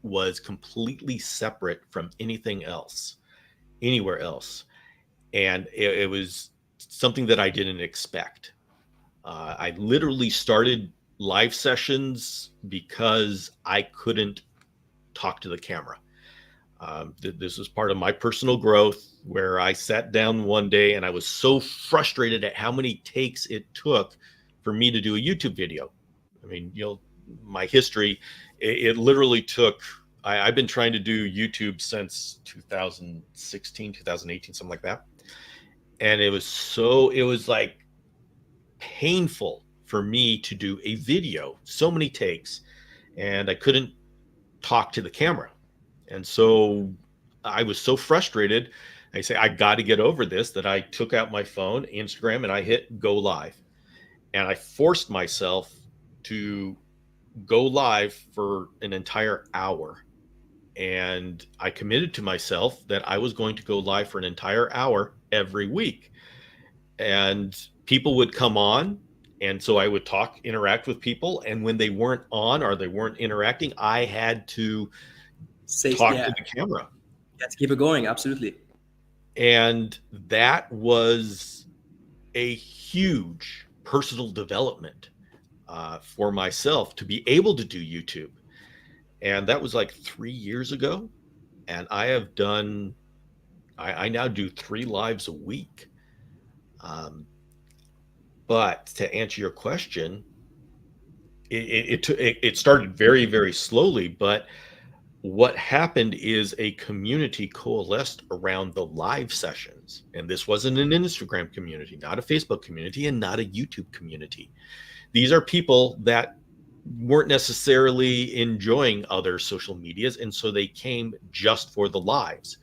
[SPEAKER 1] was completely separate from anything else, anywhere else. And it was something that I didn't expect. I literally started live sessions because I couldn't talk to the camera. This was part of my personal growth, where I sat down one day and I was so frustrated at how many takes it took for me to do a YouTube video. I mean, my history, it literally took, I've been trying to do YouTube since 2016, 2018, something like that. And it was like painful for me to do a video, so many takes, and I couldn't talk to the camera. And so I was so frustrated. I say, I got to get over this, that I took out my phone, Instagram, and I hit go live. And I forced myself to go live for an entire hour. And I committed to myself that I was going to go live for an entire hour every week. And people would come on. And so I would interact with people. And when they weren't on or they weren't interacting, I had to talk to the camera.
[SPEAKER 2] Yeah, to keep it going. Absolutely.
[SPEAKER 1] And that was a huge personal development for myself to be able to do YouTube. And that was like 3 years ago. And I now do 3 lives a week. But to answer your question, it started very, very slowly. But what happened is a community coalesced around the live sessions. And this wasn't an Instagram community, not a Facebook community, and not a YouTube community. These are people that weren't necessarily enjoying other social medias, and so they came just for the lives.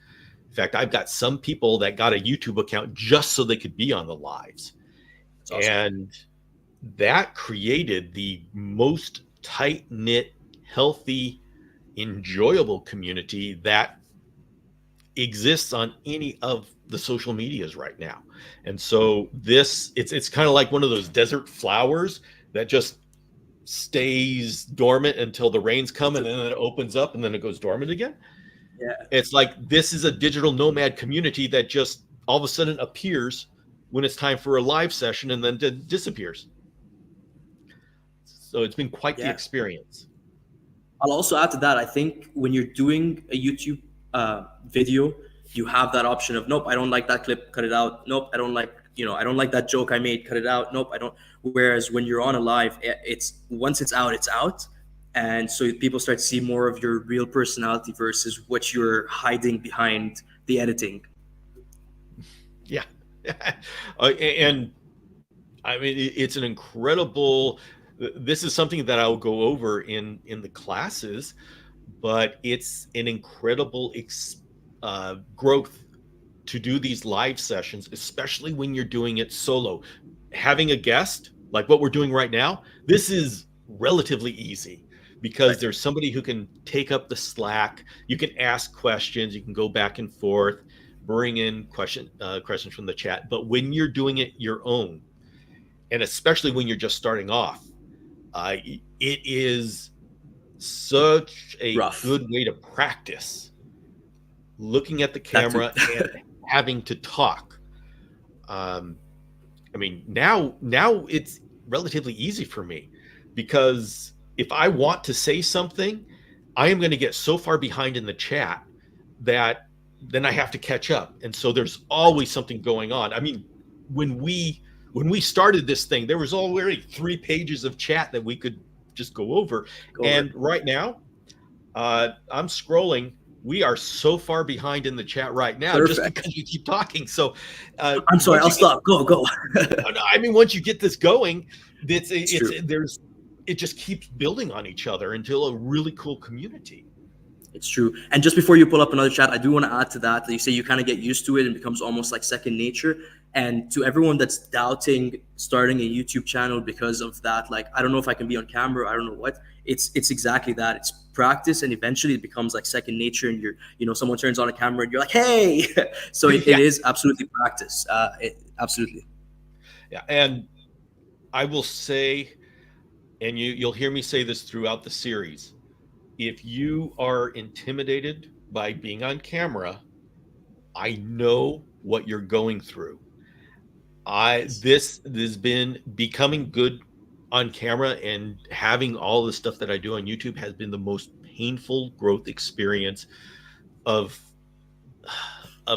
[SPEAKER 1] In fact, I've got some people that got a YouTube account just so they could be on the lives. That's awesome. And that created the most tight-knit, healthy, enjoyable community that exists on any of the social medias right now. And so it's kind of like one of those desert flowers that just stays dormant until the rains come, and then it opens up and then it goes dormant again.
[SPEAKER 2] Yeah.
[SPEAKER 1] It's like this is a digital nomad community that just all of a sudden appears when it's time for a live session and then disappears. So it's been quite the experience.
[SPEAKER 2] I'll also add to that, I think when you're doing a YouTube video, you have that option of, nope, I don't like that clip, cut it out. Nope, I don't like that joke I made, cut it out. Nope, I don't. Whereas when you're on a live, once it's out, it's out. And so people start to see more of your real personality versus what you're hiding behind the editing.
[SPEAKER 1] Yeah. And I mean, it's an incredible this is something that I'll go over in the classes, but it's an incredible growth to do these live sessions, especially when you're doing it solo. Having a guest like what we're doing right now, this is relatively easy because there's somebody who can take up the slack. You can ask questions, you can go back and forth, bring in questions from the chat. But when you're doing it your own, and especially when you're just starting off, it is such a good way to practice looking at the camera and having to talk. I mean, now it's relatively easy for me, because if I want to say something, I am going to get so far behind in the chat that then I have to catch up. And so there's always something going on. I mean, when we started this thing, there was already 3 pages of chat that we could just go over. Right now, I'm scrolling. We are so far behind in the chat right now just because we keep talking. So
[SPEAKER 2] I'm sorry, I'll stop. Go.
[SPEAKER 1] I mean, once you get this going, it just keeps building on each other until a really cool community.
[SPEAKER 2] It's true. And just before you pull up another chat, I do want to add to that you say you kind of get used to it and it becomes almost like second nature. And to everyone that's doubting starting a YouTube channel because of that, like, I don't know if I can be on camera, I don't know what, it's exactly that. It's practice, and eventually it becomes like second nature, and someone turns on a camera and you're like, hey. So it is absolutely practice. Absolutely.
[SPEAKER 1] Yeah. And I will say, and you'll hear me say this throughout the series, if you are intimidated by being on camera, I know what you're going through. This has been becoming good on camera, and having all the stuff that I do on YouTube has been the most painful growth experience of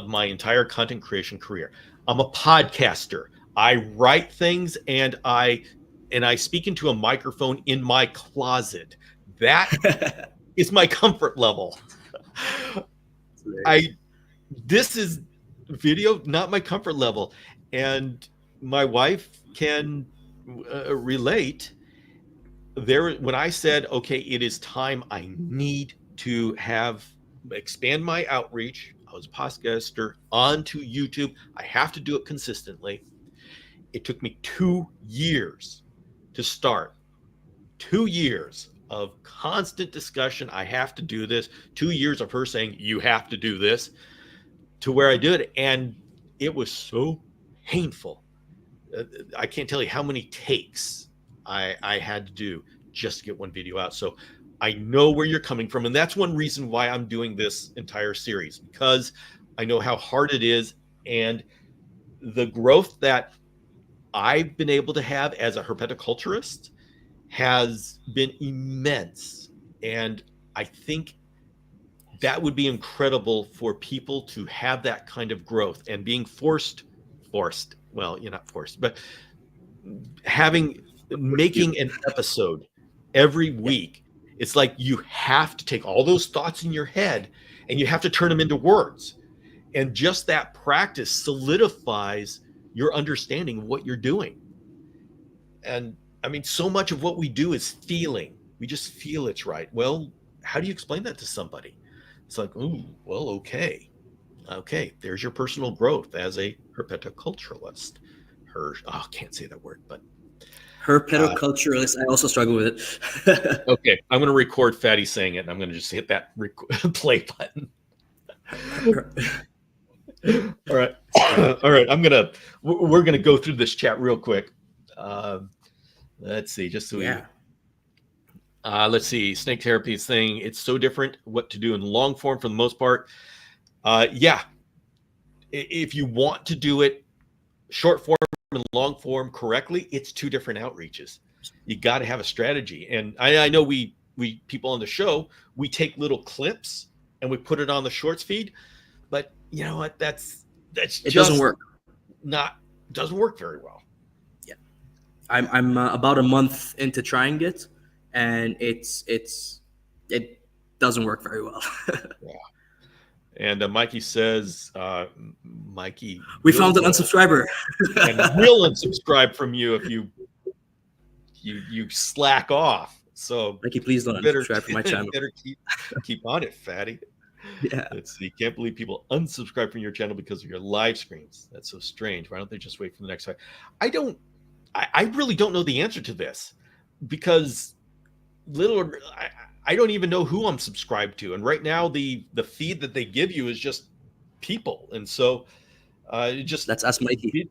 [SPEAKER 1] my entire content creation career. I'm a podcaster. I write things and I speak into a microphone in my closet. That is my comfort level. This is video, not my comfort level. And my wife can relate. When I said, okay, it is time, I need to expand my outreach. I was a podcaster onto YouTube. I have to do it consistently. It took me 2 years to start. 2 years of constant discussion. I have to do this. 2 years of her saying, you have to do this, to where I did it. And it was so painful. I can't tell you how many takes I had to do just to get one video out. So I know where you're coming from. And that's one reason why I'm doing this entire series, because I know how hard it is. And the growth that I've been able to have as a herpetoculturist has been immense. And I think that would be incredible for people to have that kind of growth, and being forced, well, you're not forced, but making an episode every week. It's like you have to take all those thoughts in your head and you have to turn them into words. And just that practice solidifies your understanding of what you're doing. And I mean, so much of what we do is feeling. We just feel it's right. Well, how do you explain that to somebody? It's like, ooh, well, okay, there's your personal growth as a herpetoculturalist. I can't say that word, but
[SPEAKER 2] herpetoculturalist. I also struggle with it.
[SPEAKER 1] Okay, I'm going to record Fatty saying it, and I'm going to just hit that play button. All right. We're going to go through this chat real quick. Let's see, let's see. Snake therapy is saying it's so different what to do in long form for the most part. If you want to do it short form and long form correctly, it's 2 different outreaches. You got to have a strategy. And I know we people on the show, we take little clips and we put it on the shorts feed, but you know what? That's
[SPEAKER 2] it doesn't work.
[SPEAKER 1] Doesn't work very well.
[SPEAKER 2] Yeah, I'm about a month into trying it, and it doesn't work very well.
[SPEAKER 1] Yeah. And Mikey says,
[SPEAKER 2] we found an unsubscriber.
[SPEAKER 1] And we'll unsubscribe from you if you you slack off. So
[SPEAKER 2] Like, please don't unsubscribe from my channel.
[SPEAKER 1] Better keep on it, fatty.
[SPEAKER 2] Yeah.
[SPEAKER 1] Let's see. Can't believe people unsubscribe from your channel because of your live streams. That's so strange. Why don't they just wait for the next one? I really don't know the answer to this, because I don't even know who I'm subscribed to. And right now the feed that they give you is just people. And so
[SPEAKER 2] That's us, Mikey.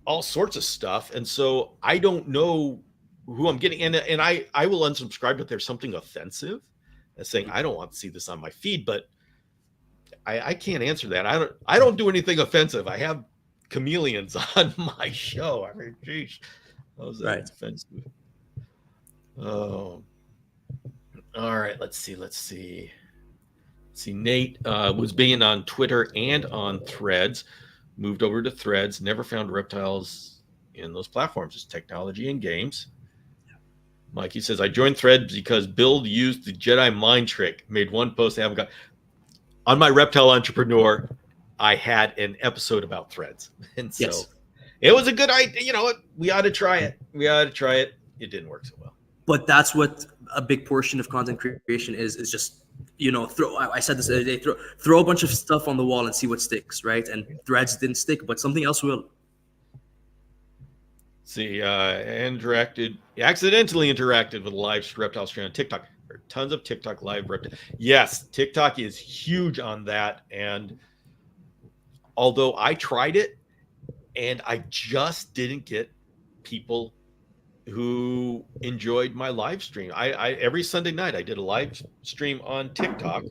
[SPEAKER 1] all sorts of stuff. And so I don't know who I'm getting. And I will unsubscribe if there's something offensive, as saying, I don't want to see this on my feed, but I can't answer that. I don't do anything offensive. I have chameleons on my show. I mean, geez, how's that
[SPEAKER 2] Right.
[SPEAKER 1] offensive? Oh, all right. Let's see. Nate was being on Twitter and on Threads, moved over to Threads, never found reptiles in those platforms. It's technology and games. Mikey says, I joined Threads because Bill used the Jedi mind trick, made one post I haven't got. On my Reptile Entrepreneur, I had an episode about Threads. And so It was a good idea. You know what? We ought to try it. It didn't work so well.
[SPEAKER 2] But that's what a big portion of content creation is just, I said this the other day, throw a bunch of stuff on the wall and see what sticks, right? And Threads didn't stick, but something else will.
[SPEAKER 1] See, accidentally interacted with a live reptile stream on TikTok. There are tons of TikTok live reptile. Yes, TikTok is huge on that. And although I tried it and I just didn't get people who enjoyed my live stream. I every Sunday night I did a live stream on TikTok,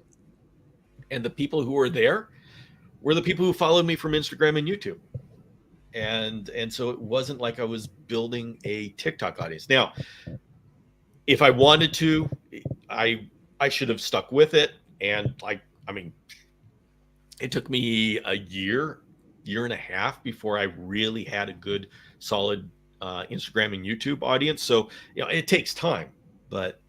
[SPEAKER 1] and the people who were there were the people who followed me from Instagram and YouTube. And so it wasn't like I was building a TikTok audience. Now, if I wanted to, I should have stuck with it. And it took me a year and a half before I really had a good, solid Instagram and YouTube audience. So, it takes time, but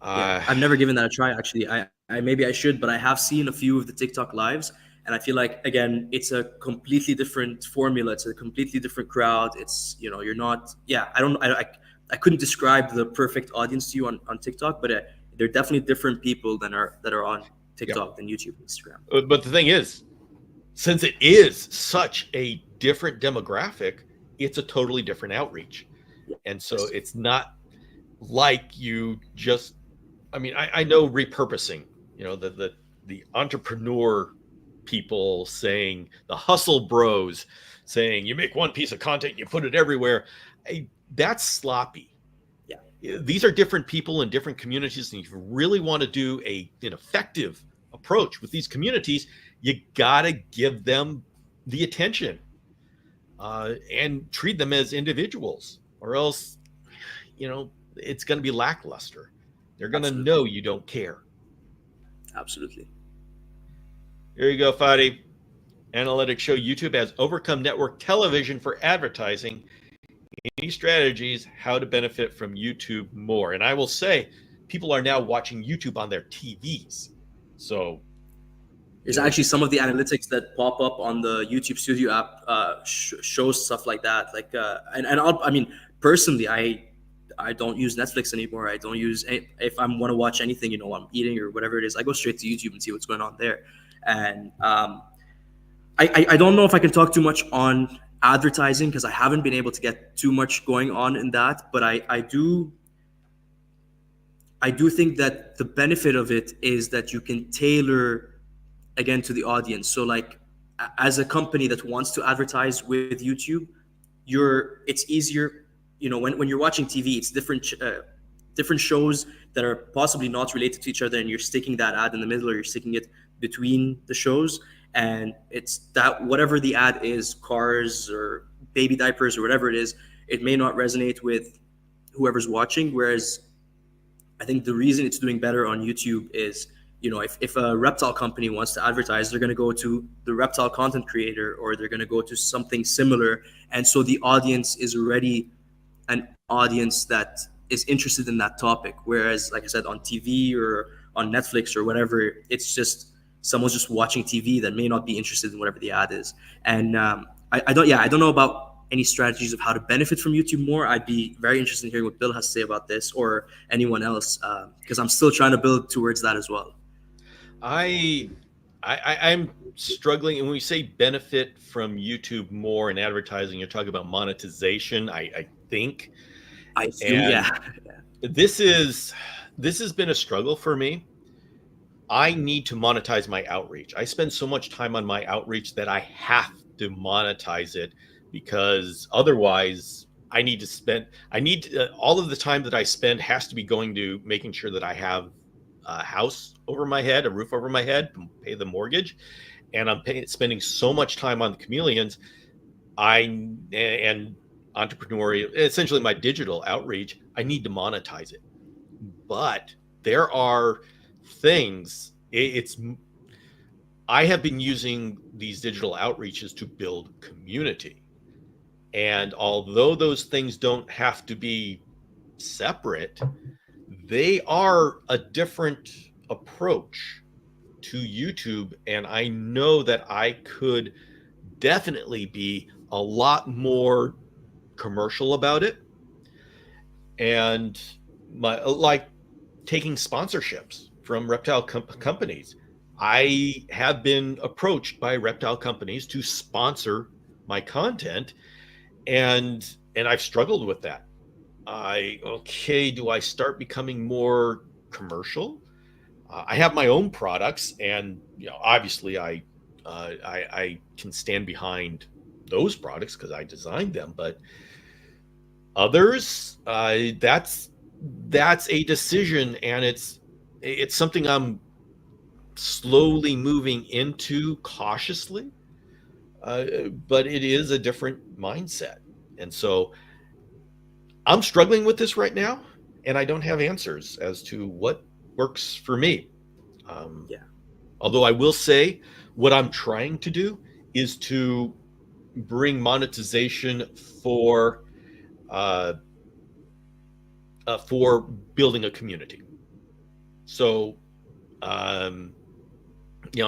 [SPEAKER 2] I've never given that a try. Actually, I maybe I should, but I have seen a few of the TikTok lives. And I feel like, again, it's a completely different formula. It's a completely different crowd. It's, you're not, I couldn't describe the perfect audience to you on TikTok, but they're definitely different people that are on TikTok than YouTube and Instagram.
[SPEAKER 1] But the thing is, since it is such a different demographic, it's a totally different outreach. And so it's not like you just, I know repurposing, the entrepreneur people saying, the hustle bros saying, you make one piece of content, you put it everywhere. That's sloppy. Yeah. These are different people in different communities. And if you really want to do an effective approach with these communities, you got to give them the attention and treat them as individuals, or else, it's going to be lackluster. They're going to know you don't care.
[SPEAKER 2] Absolutely.
[SPEAKER 1] Here you go, Fadi. Analytics show YouTube has overcome network television for advertising. Any strategies how to benefit from YouTube more? And I will say, people are now watching YouTube on their TVs. So
[SPEAKER 2] there's actually some of the analytics that pop up on the YouTube Studio app shows stuff like that. Like, personally, I don't use Netflix anymore. I don't use, if I want to watch anything, I'm eating or whatever it is, I go straight to YouTube and see what's going on there. And I don't know if I can talk too much on advertising because I haven't been able to get too much going on in that. But I do think that the benefit of it is that you can tailor, again, to the audience. So like, as a company that wants to advertise with YouTube, it's easier. When you're watching TV, it's different shows that are possibly not related to each other, and you're sticking that ad in the middle, or you're sticking it between the shows, and it's that whatever the ad is, cars or baby diapers or whatever it is, it may not resonate with whoever's watching. Whereas I think the reason it's doing better on YouTube is, if a reptile company wants to advertise, they're going to go to the reptile content creator, or they're going to go to something similar. And so the audience is already an audience that is interested in that topic. Whereas, like I said, on TV or on Netflix or whatever, it's just someone's just watching TV that may not be interested in whatever the ad is. And I don't know about any strategies of how to benefit from YouTube more, I'd be very interested in hearing what Bill has to say about this, or anyone else, because I'm still trying to build towards that as well.
[SPEAKER 1] I'm struggling, and when we say benefit from YouTube more in advertising, you're talking about monetization, I think.
[SPEAKER 2] I assume,
[SPEAKER 1] And
[SPEAKER 2] yeah.
[SPEAKER 1] this has been a struggle for me. I need to monetize my outreach. I spend so much time on my outreach that I have to monetize it, because otherwise I need all of the time that I spend has to be going to making sure that I have a house over my head, a roof over my head, pay the mortgage. And I'm spending so much time on the chameleons and entrepreneurial, essentially my digital outreach. I need to monetize it. But there are things, I have been using these digital outreaches to build community. And although those things don't have to be separate, they are a different approach to YouTube. And I know that I could definitely be a lot more commercial about it. And like taking sponsorships from reptile companies. I have been approached by reptile companies to sponsor my content, and I've struggled with that. Do I start becoming more commercial? I have my own products, and obviously I can stand behind those products because I designed them. But others, that's a decision, and it's something I'm slowly moving into cautiously. But it is a different mindset, and so I'm struggling with this right now, and I don't have answers as to what works for me.
[SPEAKER 2] Yeah.
[SPEAKER 1] Although I will say, what I'm trying to do is to bring monetization for building a community. So, I'm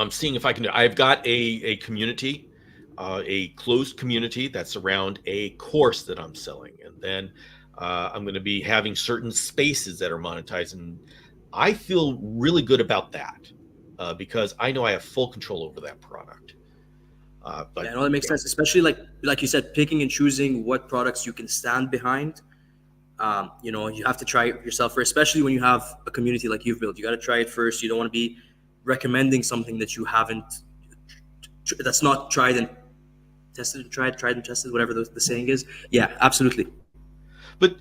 [SPEAKER 1] seeing if I can. I've got a community, a closed community that's around a course that I'm selling, and then I'm going to be having certain spaces that are monetized, and I feel really good about that because I know I have full control over that product. But
[SPEAKER 2] Yeah, no, that makes sense. Especially like you said, picking and choosing what products you can stand behind. You have to try it yourself first, especially when you have a community like you've built. You got to try it first. You don't want to be recommending something that you haven't, that's not tried and tested, whatever the saying is. Yeah, absolutely.
[SPEAKER 1] But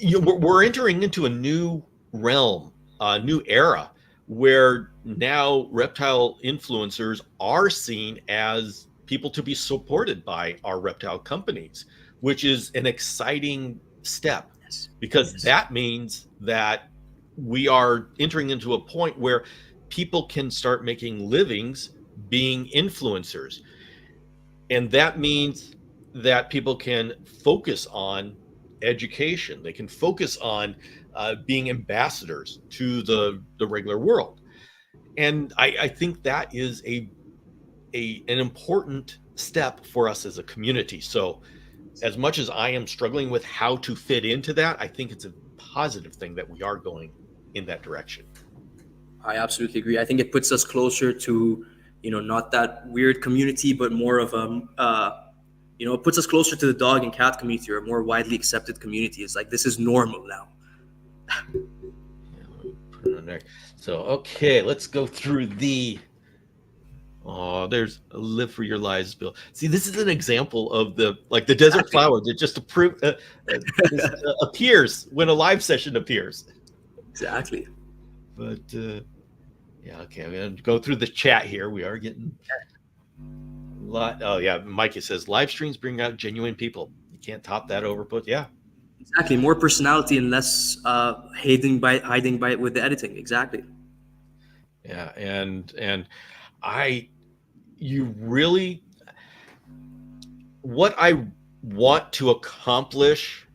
[SPEAKER 1] we're entering into a new realm, a new era, where now reptile influencers are seen as people to be supported by our reptile companies, which is an exciting step, because that means that we are entering into a point where people can start making livings being influencers. And that means that people can focus on education. They can focus on being ambassadors to the regular world. And I think that is an important step for us as a community. So as much as I am struggling with how to fit into that, I think it's a positive thing that we are going in that direction.
[SPEAKER 2] I absolutely agree. I think it puts us closer to, not that weird community, but more of it puts us closer to the dog and cat community, or a more widely accepted community. It's like, this is normal now.
[SPEAKER 1] Put it on there. So, okay, let's go through there's a live for your lives, Bill. See, this is an example of the desert flower that just appears when a live session appears.
[SPEAKER 2] Exactly.
[SPEAKER 1] But yeah, okay, I'm gonna go through the chat here. We are getting a lot. Oh yeah, Mikey says live streams bring out genuine people. You can't top that overput. Yeah,
[SPEAKER 2] exactly. More personality and less hiding by it with the editing. Exactly.
[SPEAKER 1] Yeah, and you really, what I want to accomplish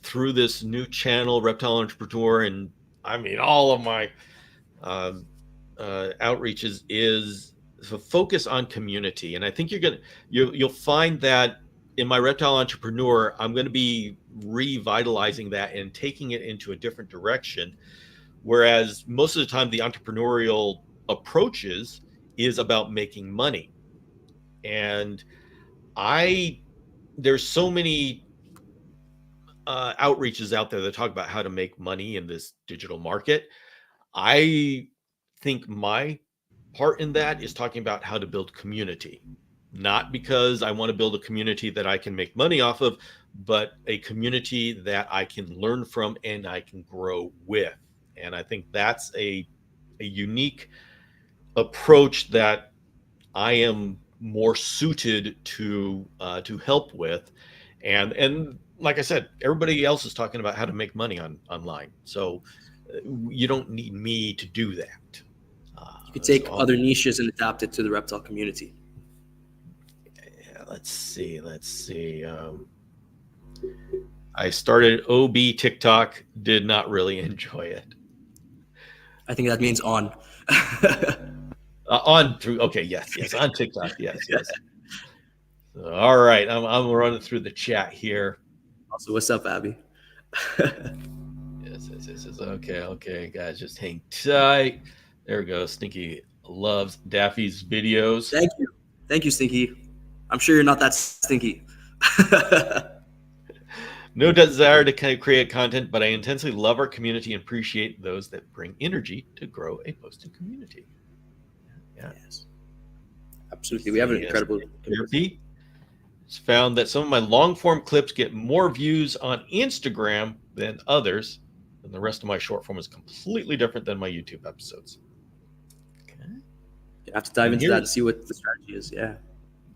[SPEAKER 1] through this new channel, Reptile Entrepreneur, and I mean all of my outreaches, is to focus on community. And I think you'll find that in my reptile entrepreneur, I'm going to be revitalizing that and taking it into a different direction. Whereas most of the time, the entrepreneurial approaches is about making money. And there's so many outreaches out there that talk about how to make money in this digital market. I think my part in that is talking about how to build community, not because I want to build a community that I can make money off of, but a community that I can learn from and I can grow with. And I think that's a unique approach that I am more suited to help with. And like I said, everybody else is talking about how to make money online. So you don't need me to do that.
[SPEAKER 2] You could take
[SPEAKER 1] So
[SPEAKER 2] other niches and adapt it to the reptile community.
[SPEAKER 1] yeah, let's see. I started OB TikTok, did not really enjoy it.
[SPEAKER 2] I think that means on.
[SPEAKER 1] On through, okay, yes, on TikTok, yes. So, all right, I'm running through the chat here.
[SPEAKER 2] Also, what's up, Abby?
[SPEAKER 1] Yes. Okay, guys, just hang tight. There we go. Stinky loves Daffy's videos.
[SPEAKER 2] Thank you, Stinky. I'm sure you're not that stinky.
[SPEAKER 1] No desire to create content, but I intensely love our community and appreciate those that bring energy to grow a posted community. Yeah.
[SPEAKER 2] Yes. Absolutely. We have an incredible
[SPEAKER 1] community. It's found that some of my long form clips get more views on Instagram than others, and the rest of my short form is completely different than my YouTube episodes. Okay.
[SPEAKER 2] You have to dive into that and see what the strategy is. Yeah.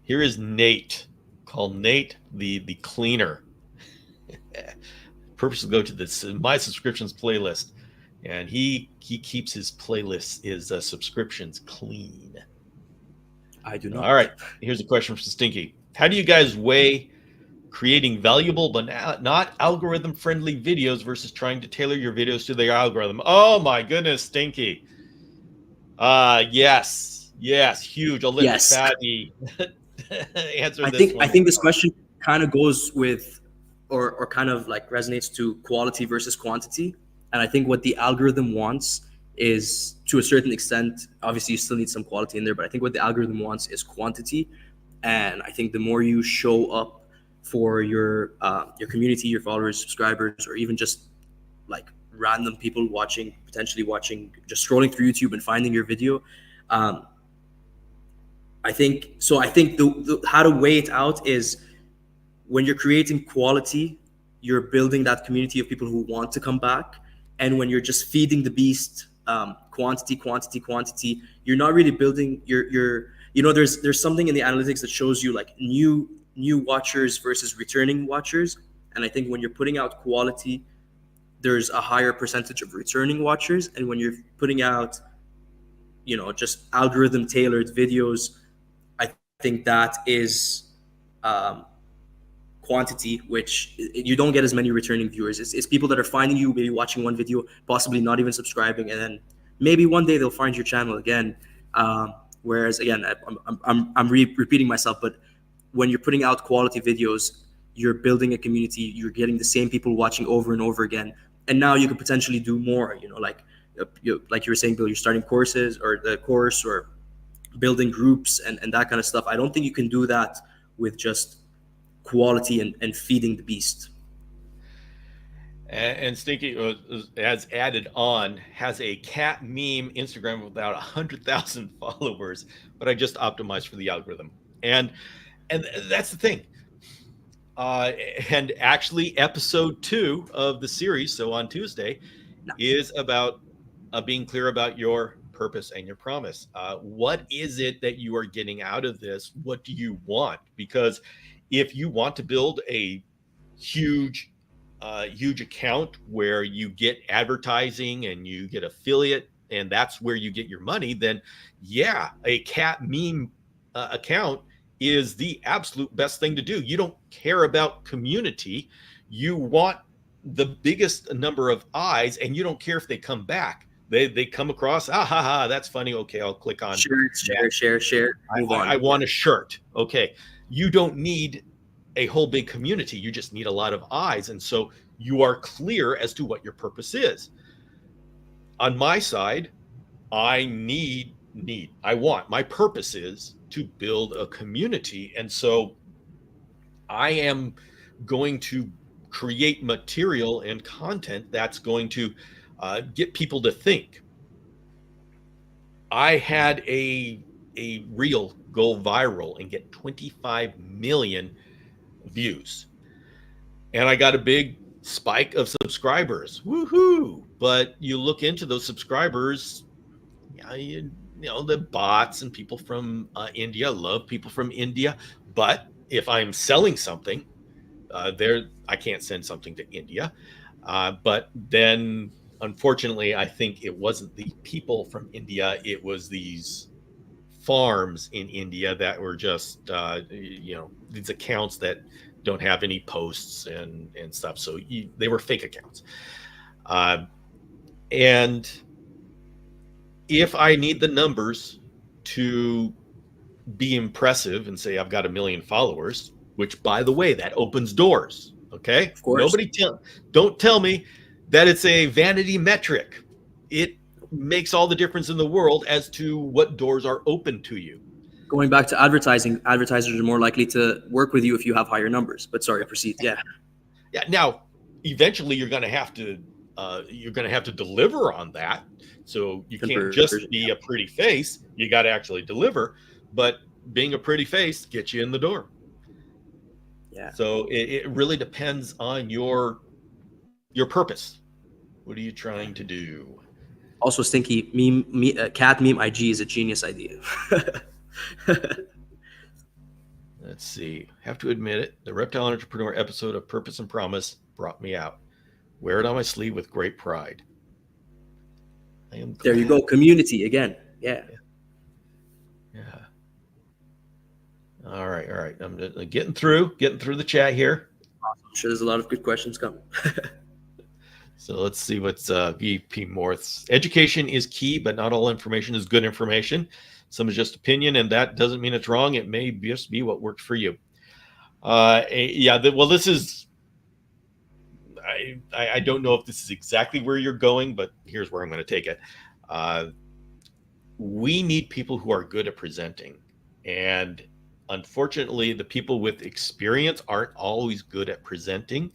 [SPEAKER 1] Here is Nate. Call Nate the cleaner. Purpose to go to my subscriptions playlist, and he keeps his playlists, his subscriptions clean.
[SPEAKER 2] I do not.
[SPEAKER 1] All right, here's a question from Stinky. How do you guys weigh creating valuable but not algorithm friendly videos versus trying to tailor your videos to their algorithm? Oh my goodness, Stinky. Yes, huge. I'll let Fatty answer this one.
[SPEAKER 2] I think this question kind of goes with or kind of like resonates to quality versus quantity. And I think what the algorithm wants is, to a certain extent, obviously you still need some quality in there, but I think what the algorithm wants is quantity. And I think the more you show up for your community, your followers, subscribers, or even just like random people potentially watching, just scrolling through YouTube and finding your video, I think the how to weigh it out is, when you're creating quality, you're building that community of people who want to come back. And when you're just feeding the beast, quantity, you're not really building there's something in the analytics that shows you like new watchers versus returning watchers. And I think when you're putting out quality, there's a higher percentage of returning watchers. And when you're putting out, just algorithm tailored videos, I think that is, quantity, which you don't get as many returning viewers. It's people that are finding you, maybe watching one video, possibly not even subscribing, and then maybe one day they'll find your channel again. Whereas again, I'm repeating myself, but when you're putting out quality videos, you're building a community. You're getting the same people watching over and over again, and now you could potentially do more. Like you were saying, Bill, you're starting courses or the course or building groups and that kind of stuff. I don't think you can do that with just quality and feeding the beast.
[SPEAKER 1] And Stinky has added on, has a cat meme Instagram with about 100,000 followers, but I just optimized for the algorithm. And that's the thing. And actually episode 2 of the series, so on Tuesday, is about being clear about your purpose and your promise. What is it that you are getting out of this? What do you want? Because if you want to build a huge account where you get advertising and you get affiliate, and that's where you get your money, then yeah, a cat meme account is the absolute best thing to do. You don't care about community. You want the biggest number of eyes, and you don't care if they come back. They come across, that's funny. Okay, I'll click on
[SPEAKER 2] share. Move on.
[SPEAKER 1] I want a shirt. Okay. You don't need a whole big community. You just need a lot of eyes. And so you are clear as to what your purpose is. On my side, I my purpose is to build a community. And so I am going to create material and content that's going to get people to think. I had a reel go viral and get 25 million views. And I got a big spike of subscribers. Woohoo! But you look into those subscribers, you know, the bots and people from India. Love people from India. But if I'm selling something, I can't send something to India. But then, unfortunately, I think it wasn't the people from India. It was these farms in India that were just, these accounts that don't have any posts and stuff. So they were fake accounts. And if I need the numbers to be impressive and say I've got 1 million followers, which, by the way, that opens doors. Okay.
[SPEAKER 2] Of course.
[SPEAKER 1] Don't tell me that it's a vanity metric. It makes all the difference in the world as to what doors are open to you.
[SPEAKER 2] Going back to advertising, advertisers are more likely to work with you if you have higher numbers. But sorry, proceed. Yeah.
[SPEAKER 1] Yeah. Now, eventually, you're going to have to deliver on that. So you can't just be a pretty face. You got to actually deliver. But being a pretty face gets you in the door.
[SPEAKER 2] Yeah.
[SPEAKER 1] So it really depends on your purpose. What are you trying to do?
[SPEAKER 2] Also, Stinky, cat meme IG is a genius idea.
[SPEAKER 1] Let's see. Have to admit it. The Reptile Entrepreneur episode of Purpose and Promise brought me out. Wear it on my sleeve with great pride. I am glad.
[SPEAKER 2] There you go. Community again. Yeah.
[SPEAKER 1] All right. I'm getting through the chat here.
[SPEAKER 2] I'm sure there's a lot of good questions coming.
[SPEAKER 1] So let's see what's VP Morth's. Education is key, but not all information is good information. Some is just opinion, and that doesn't mean it's wrong. It may just be what works for you. This is. I don't know if this is exactly where you're going, but here's where I'm going to take it. We need people who are good at presenting, and unfortunately, the people with experience aren't always good at presenting.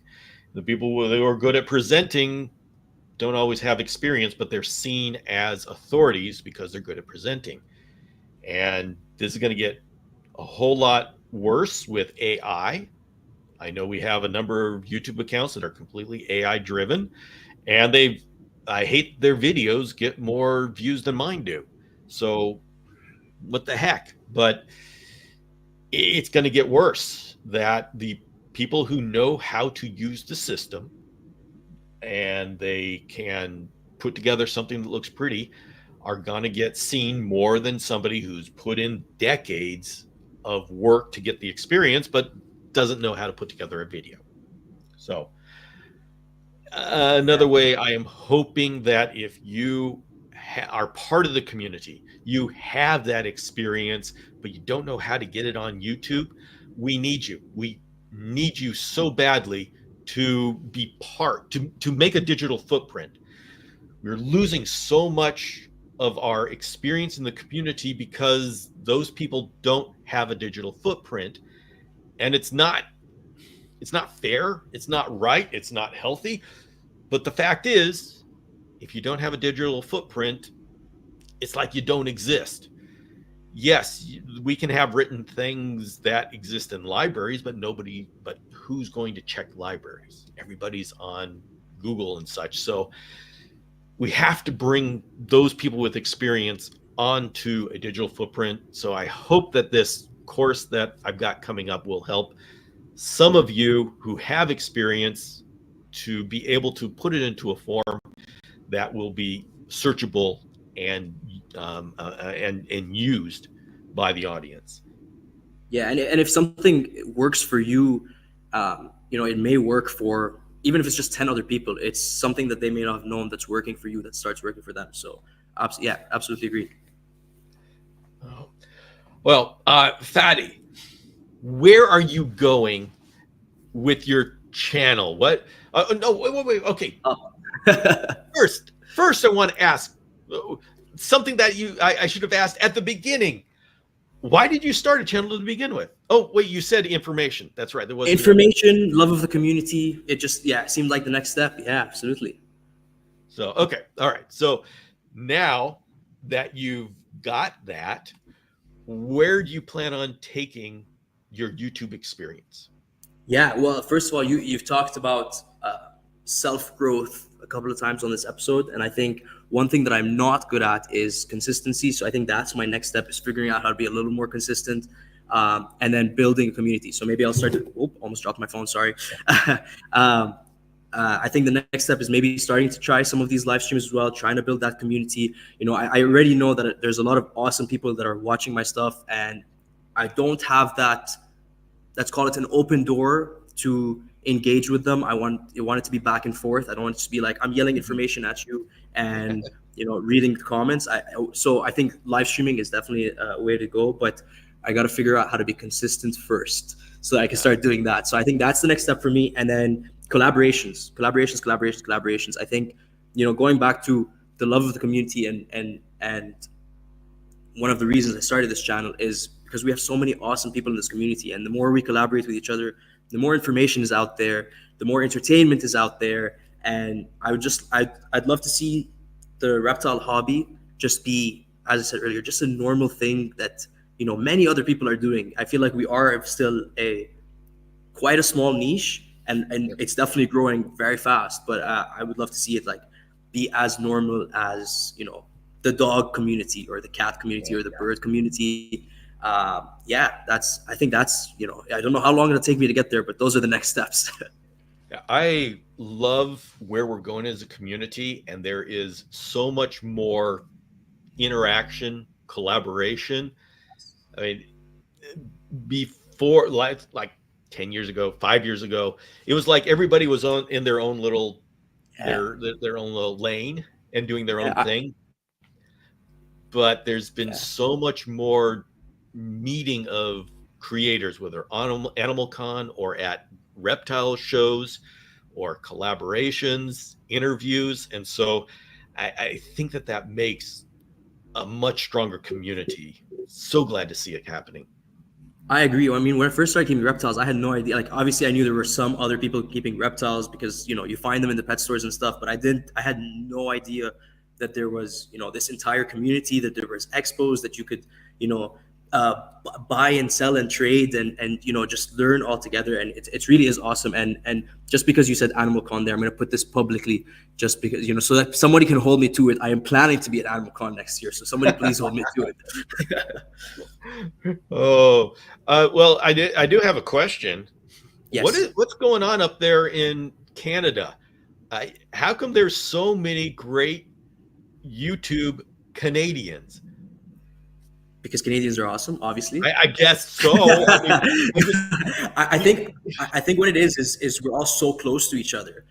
[SPEAKER 1] The people who are good at presenting don't always have experience, but they're seen as authorities because they're good at presenting. And this is going to get a whole lot worse with AI. I know we have a number of YouTube accounts that are completely AI driven, and I hate their videos get more views than mine do. So what the heck? But it's going to get worse, that the people who know how to use the system and they can put together something that looks pretty are going to get seen more than somebody who's put in decades of work to get the experience, but doesn't know how to put together a video. So another way, I am hoping that if you are part of the community, you have that experience, but you don't know how to get it on YouTube, we need you. We need you so badly to be to make a digital footprint. We're losing so much of our experience in the community because those people don't have a digital footprint, and it's not fair, it's not right, it's not healthy. But the fact is, if you don't have a digital footprint, it's like you don't exist. Yes, we can have written things that exist in libraries, but who's going to check libraries? Everybody's on Google and such. So we have to bring those people with experience onto a digital footprint. So I hope that this course that I've got coming up will help some of you who have experience to be able to put it into a form that will be searchable and used by the audience.
[SPEAKER 2] Yeah, and if something works for you, it may work for, even if it's just 10 other people, it's something that they may not have known that's working for you that starts working for them. So, absolutely agree.
[SPEAKER 1] Oh. Well, Fadi, where are you going with your channel? What? No, wait. Okay,
[SPEAKER 2] Oh.
[SPEAKER 1] first, I want to ask something that I should have asked at the beginning. Why did you start a channel to begin with? Oh, wait, you said information. That's right. There was
[SPEAKER 2] Information, love of the community. It just, yeah, it seemed like the next step. Yeah, absolutely.
[SPEAKER 1] So, okay. All right. So now that you've got that, where do you plan on taking your YouTube experience?
[SPEAKER 2] Yeah, well, first of all, you've talked about self growth a couple of times on this episode, and I think one thing that I'm not good at is consistency. So I think that's my next step, is figuring out how to be a little more consistent, and then building a community. So maybe I'll start to. Oh, almost dropped my phone. Sorry. I think the next step is maybe starting to try some of these live streams as well, trying to build that community. You know, I already know that there's a lot of awesome people that are watching my stuff, and I don't have that. Let's call it an open door to engage with them. I want it to be back and forth. I don't want it to be like I'm yelling information at you and reading the comments. So I think live streaming is definitely a way to go, but I got to figure out how to be consistent first so I can start doing that. So I think that's the next step for me. And then collaborations. I think going back to the love of the community and one of the reasons I started this channel is because we have so many awesome people in this community, and the more we collaborate with each other, the more information is out there, the more entertainment is out there, and I'd love to see the reptile hobby just be, as I said earlier, just a normal thing that many other people are doing. I feel like we are still quite a small niche, and it's definitely growing very fast. But I would love to see it be as normal as the dog community or the cat community or the bird community. I think that's I don't know how long it'll take me to get there, but those are the next steps.
[SPEAKER 1] Yeah, I love where we're going as a community, and there is so much more interaction, collaboration. I mean, before like 10 years ago, 5 years ago, it was like everybody was in their own little their own little lane and doing their own thing. But there's been so much more meeting of creators, whether on Animal Con or at reptile shows or collaborations, interviews. And so I think that makes a much stronger community. So glad to see it happening.
[SPEAKER 2] I agree. I mean, when I first started keeping reptiles, I had no idea. Like, obviously, I knew there were some other people keeping reptiles because you find them in the pet stores and stuff. But I had no idea that there was this entire community, that there was expos that you could buy and sell and trade and just learn all together. And it really is awesome. And just because you said Animal Con there, I'm going to put this publicly just because so that somebody can hold me to it. I am planning to be at Animal Con next year, so somebody please hold me to it.
[SPEAKER 1] Well, I do have a question.
[SPEAKER 2] Yes.
[SPEAKER 1] What's going on up there in Canada? How come there's so many great YouTube Canadians?
[SPEAKER 2] Because Canadians are awesome, obviously.
[SPEAKER 1] I guess so.
[SPEAKER 2] I think what it is we're all so close to each other.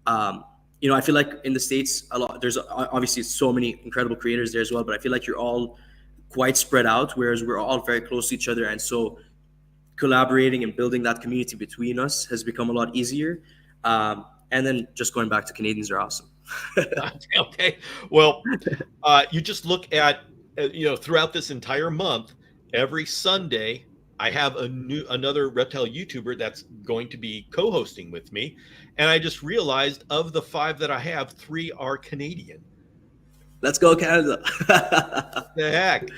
[SPEAKER 2] I feel like in the States there's obviously so many incredible creators there as well, but I feel like you're all quite spread out, whereas we're all very close to each other, and so collaborating and building that community between us has become a lot easier. And then just going back to Canadians are awesome.
[SPEAKER 1] Okay. Well, you just look at throughout this entire month, every Sunday, I have another reptile YouTuber that's going to be co-hosting with me. And I just realized of the 5 that I have, 3 are Canadian.
[SPEAKER 2] Let's go, Canada.
[SPEAKER 1] The heck.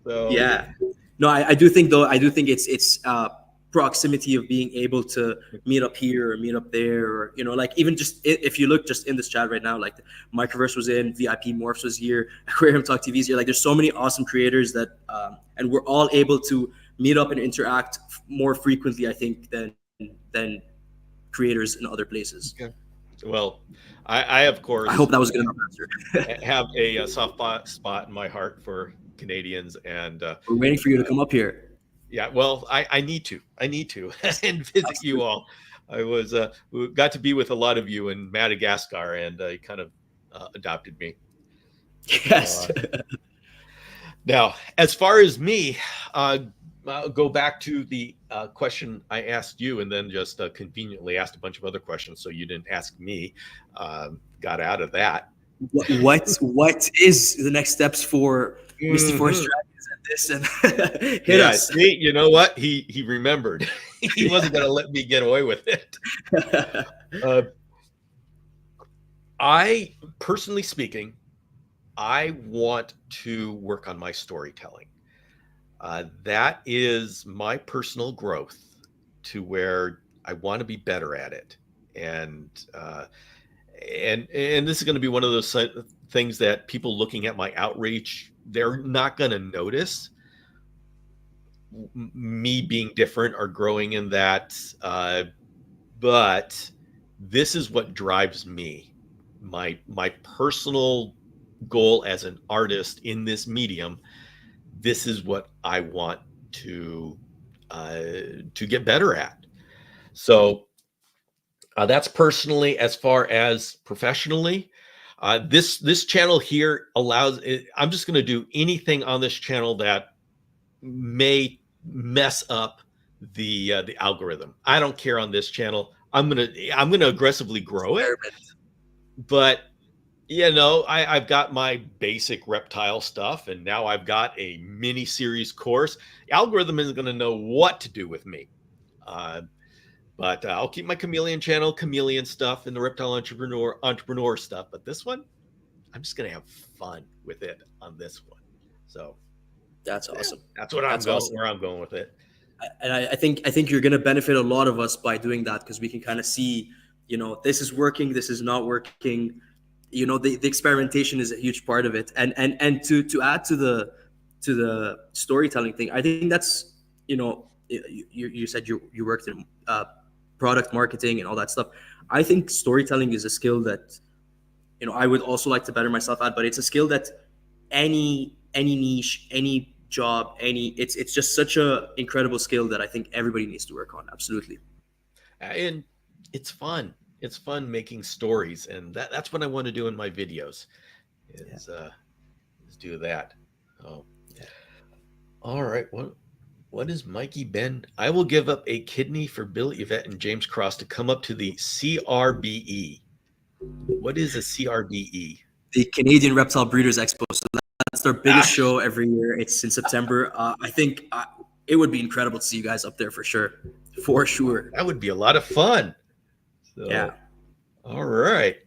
[SPEAKER 1] So
[SPEAKER 2] yeah. No, I do think it's proximity of being able to meet up here or meet up there, or even just if you look just in this chat right now, like Microverse was in, VIP Morphs was here, Aquarium Talk TV is here. Like, there's so many awesome creators that and we're all able to meet up and interact more frequently, I think, than creators in other places.
[SPEAKER 1] Okay. Well, I of course,
[SPEAKER 2] I hope that was a good enough answer.
[SPEAKER 1] have a soft spot in my heart for Canadians, and
[SPEAKER 2] we're waiting for you to come up here.
[SPEAKER 1] Yeah, well, I need to and visit you all. I got to be with a lot of you in Madagascar, and you kind of adopted me.
[SPEAKER 2] Yes.
[SPEAKER 1] Now, as far as me, go back to the question I asked you, and then just conveniently asked a bunch of other questions, so you didn't ask me. Got out of that.
[SPEAKER 2] What is the next steps for Misty Forest
[SPEAKER 1] Mhm.
[SPEAKER 2] Dragons and this? And hit
[SPEAKER 1] Yeah,
[SPEAKER 2] us.
[SPEAKER 1] see, you know what? He remembered. He wasn't going to let me get away with it. I, personally speaking, I want to work on my storytelling. That is my personal growth to where I want to be better at it. And this is going to be one of those things that people looking at my outreach, they're not going to notice me being different or growing in that. But this is what drives me. My personal goal as an artist in this medium. This is what I want to get better at. So that's personally. As far as professionally, this channel here allows. I'm just going to do anything on this channel that may mess up the algorithm. I don't care on this channel. I'm gonna aggressively grow it, but I've got my basic reptile stuff, and now I've got a mini series course. The algorithm isn't going to know what to do with me, but I'll keep my chameleon stuff, and the reptile entrepreneur stuff. But this one, I'm just going to have fun with it on this one. So
[SPEAKER 2] That's awesome.
[SPEAKER 1] That's what I'm going. Awesome. Where I'm going with it.
[SPEAKER 2] And I think you're going to benefit a lot of us by doing that, because we can kind of see, this is working, this is not working. The experimentation is a huge part of it. And to add to the storytelling thing, I think that's, you said you worked in product marketing and all that stuff. I think storytelling is a skill that, I would also like to better myself at, but it's a skill that any niche, any job, it's just such a incredible skill that I think everybody needs to work on. Absolutely.
[SPEAKER 1] And it's fun. It's fun making stories, and that's what I want to do in my videos is do that. Oh, yeah. All right. What is Mikey Ben? I will give up a kidney for Bill Yvette and James Cross to come up to the CRBE. What is a CRBE?
[SPEAKER 2] The Canadian Reptile Breeders Expo. So that's their biggest show every year. It's in September. I think it would be incredible to see you guys up there for sure. For sure.
[SPEAKER 1] That would be a lot of fun. So,
[SPEAKER 2] yeah.
[SPEAKER 1] All right.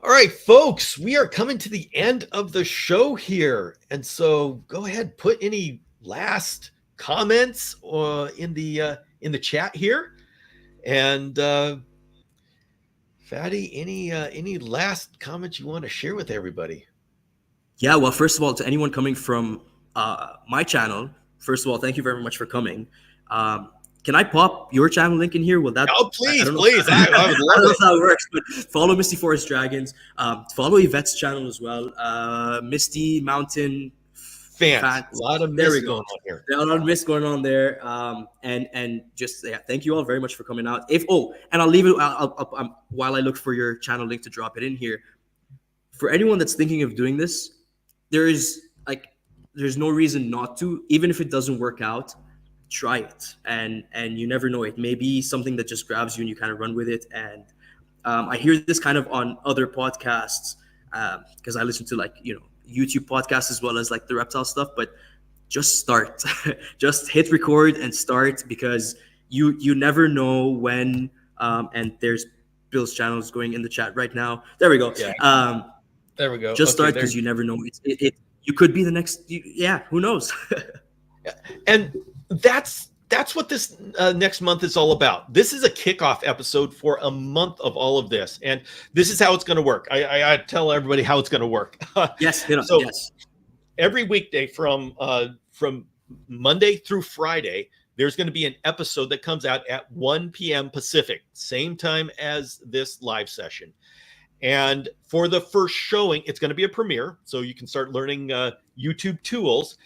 [SPEAKER 1] All right, folks, we are coming to the end of the show here. And so go ahead, put any last comments in the chat here. And Fatty, any last comments you want to share with everybody?
[SPEAKER 2] Yeah, well, first of all, to anyone coming from my channel, first of all, thank you very much for coming. Can I pop your channel link in here? Will that?
[SPEAKER 1] Oh, please. I would love it. I don't
[SPEAKER 2] know how it works, but follow Misty Forest Dragons. Follow Yvette's channel as well. Misty Mountain
[SPEAKER 1] Fans. A lot of mist going on here.
[SPEAKER 2] There's a lot of mist going on there. And just thank you all very much for coming out. And I'll leave it while I look for your channel link to drop it in here. For anyone that's thinking of doing this, there's no reason not to. Even if it doesn't work out, try it. And you never know, it may be something that just grabs you and you kind of run with it. And I hear this kind of on other podcasts because I listen to YouTube podcasts as well as the reptile stuff. But just start. Just hit record and start, because you never know when. And there's Bill's channel is going in the chat right now. There we go.
[SPEAKER 1] Yeah. There we go.
[SPEAKER 2] Just start, because you never know. You could be the next. Who knows?
[SPEAKER 1] And that's what this next month is all about. This is a kickoff episode for a month of all of this, and this is how it's going to work. I tell everybody how it's going to work.
[SPEAKER 2] Yes. Yes.
[SPEAKER 1] Every weekday from Monday through Friday, there's going to be an episode that comes out at 1 p.m. Pacific, same time as this live session. And for the first showing, it's going to be a premiere, so you can start learning YouTube tools.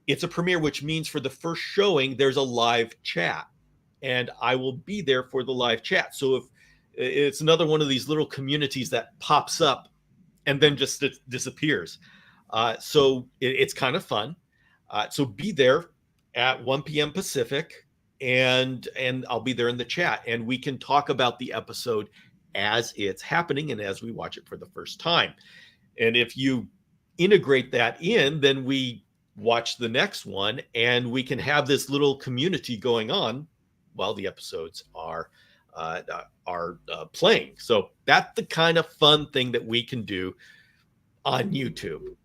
[SPEAKER 1] It's a premiere, which means for the first showing, there's a live chat, and I will be there for the live chat. So if it's another one of these little communities that pops up and then just disappears. So it's kind of fun. So be there at 1 p.m. Pacific, and I'll be there in the chat, and we can talk about the episode as it's happening and as we watch it for the first time. And if you integrate that in, then we watch the next one, and we can have this little community going on while the episodes are playing. So that's the kind of fun thing that we can do on YouTube.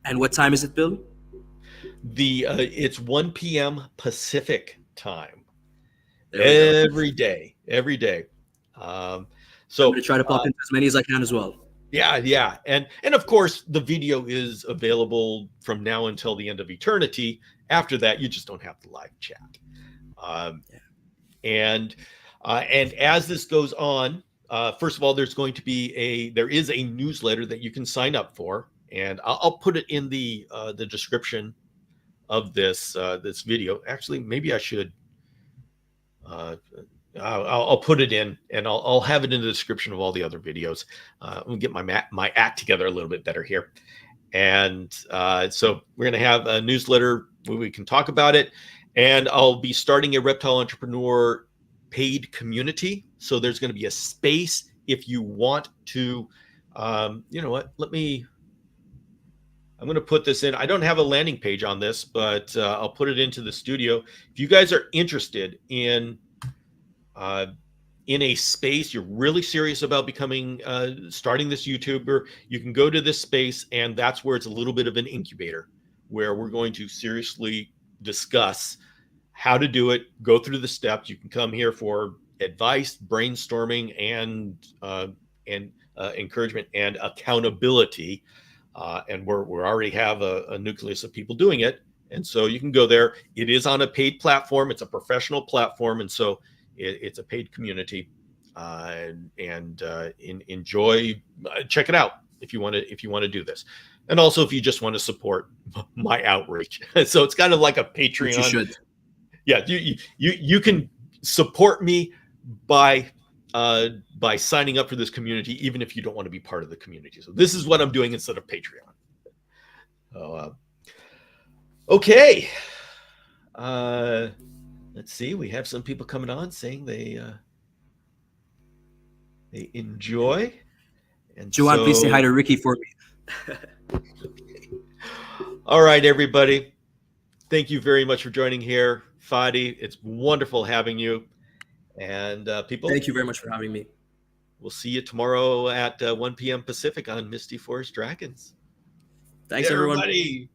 [SPEAKER 2] And what time is it, Bill?
[SPEAKER 1] It's 1 p.m. Pacific time every day. So
[SPEAKER 2] I'm gonna try to pop into as many as I can as well.
[SPEAKER 1] Yeah, and of course the video is available from now until the end of eternity. After that, you just don't have the live chat. And as this goes on, first of all, there is a newsletter that you can sign up for, and I'll put it in the description of this video. Actually, maybe I should. I'll put it in, and I'll have it in the description of all the other videos. I'll get my act together a little bit better here. And so we're going to have a newsletter where we can talk about it. And I'll be starting a Reptile Entrepreneur paid community. So there's going to be a space if you want to, you know what, I'm going to put this in. I don't have a landing page on this, but I'll put it into the studio. If you guys are interested in a space, you're really serious about becoming, starting this YouTuber, you can go to this space, and that's where it's a little bit of an incubator, where we're going to seriously discuss how to do it, go through the steps. You can come here for advice, brainstorming, and encouragement and accountability. And we already have a nucleus of people doing it. And so you can go there. It is on a paid platform. It's a professional platform. And so it's a paid community, enjoy, check it out if you want to do this. And also if you just want to support my outreach. So it's kind of like a Patreon.
[SPEAKER 2] Which you should.
[SPEAKER 1] Yeah. You can support me by signing up for this community, even if you don't want to be part of the community. So this is what I'm doing instead of Patreon. Okay. Let's see. We have some people coming on saying they enjoy. And
[SPEAKER 2] Joanne, please say hi to Ricky for me.
[SPEAKER 1] All right, everybody. Thank you very much for joining here. Fadi, it's wonderful having you. And people,
[SPEAKER 2] thank you very much for having me.
[SPEAKER 1] We'll see you tomorrow at 1 p.m. Pacific on Misty Forest Dragons.
[SPEAKER 2] Thanks, everybody.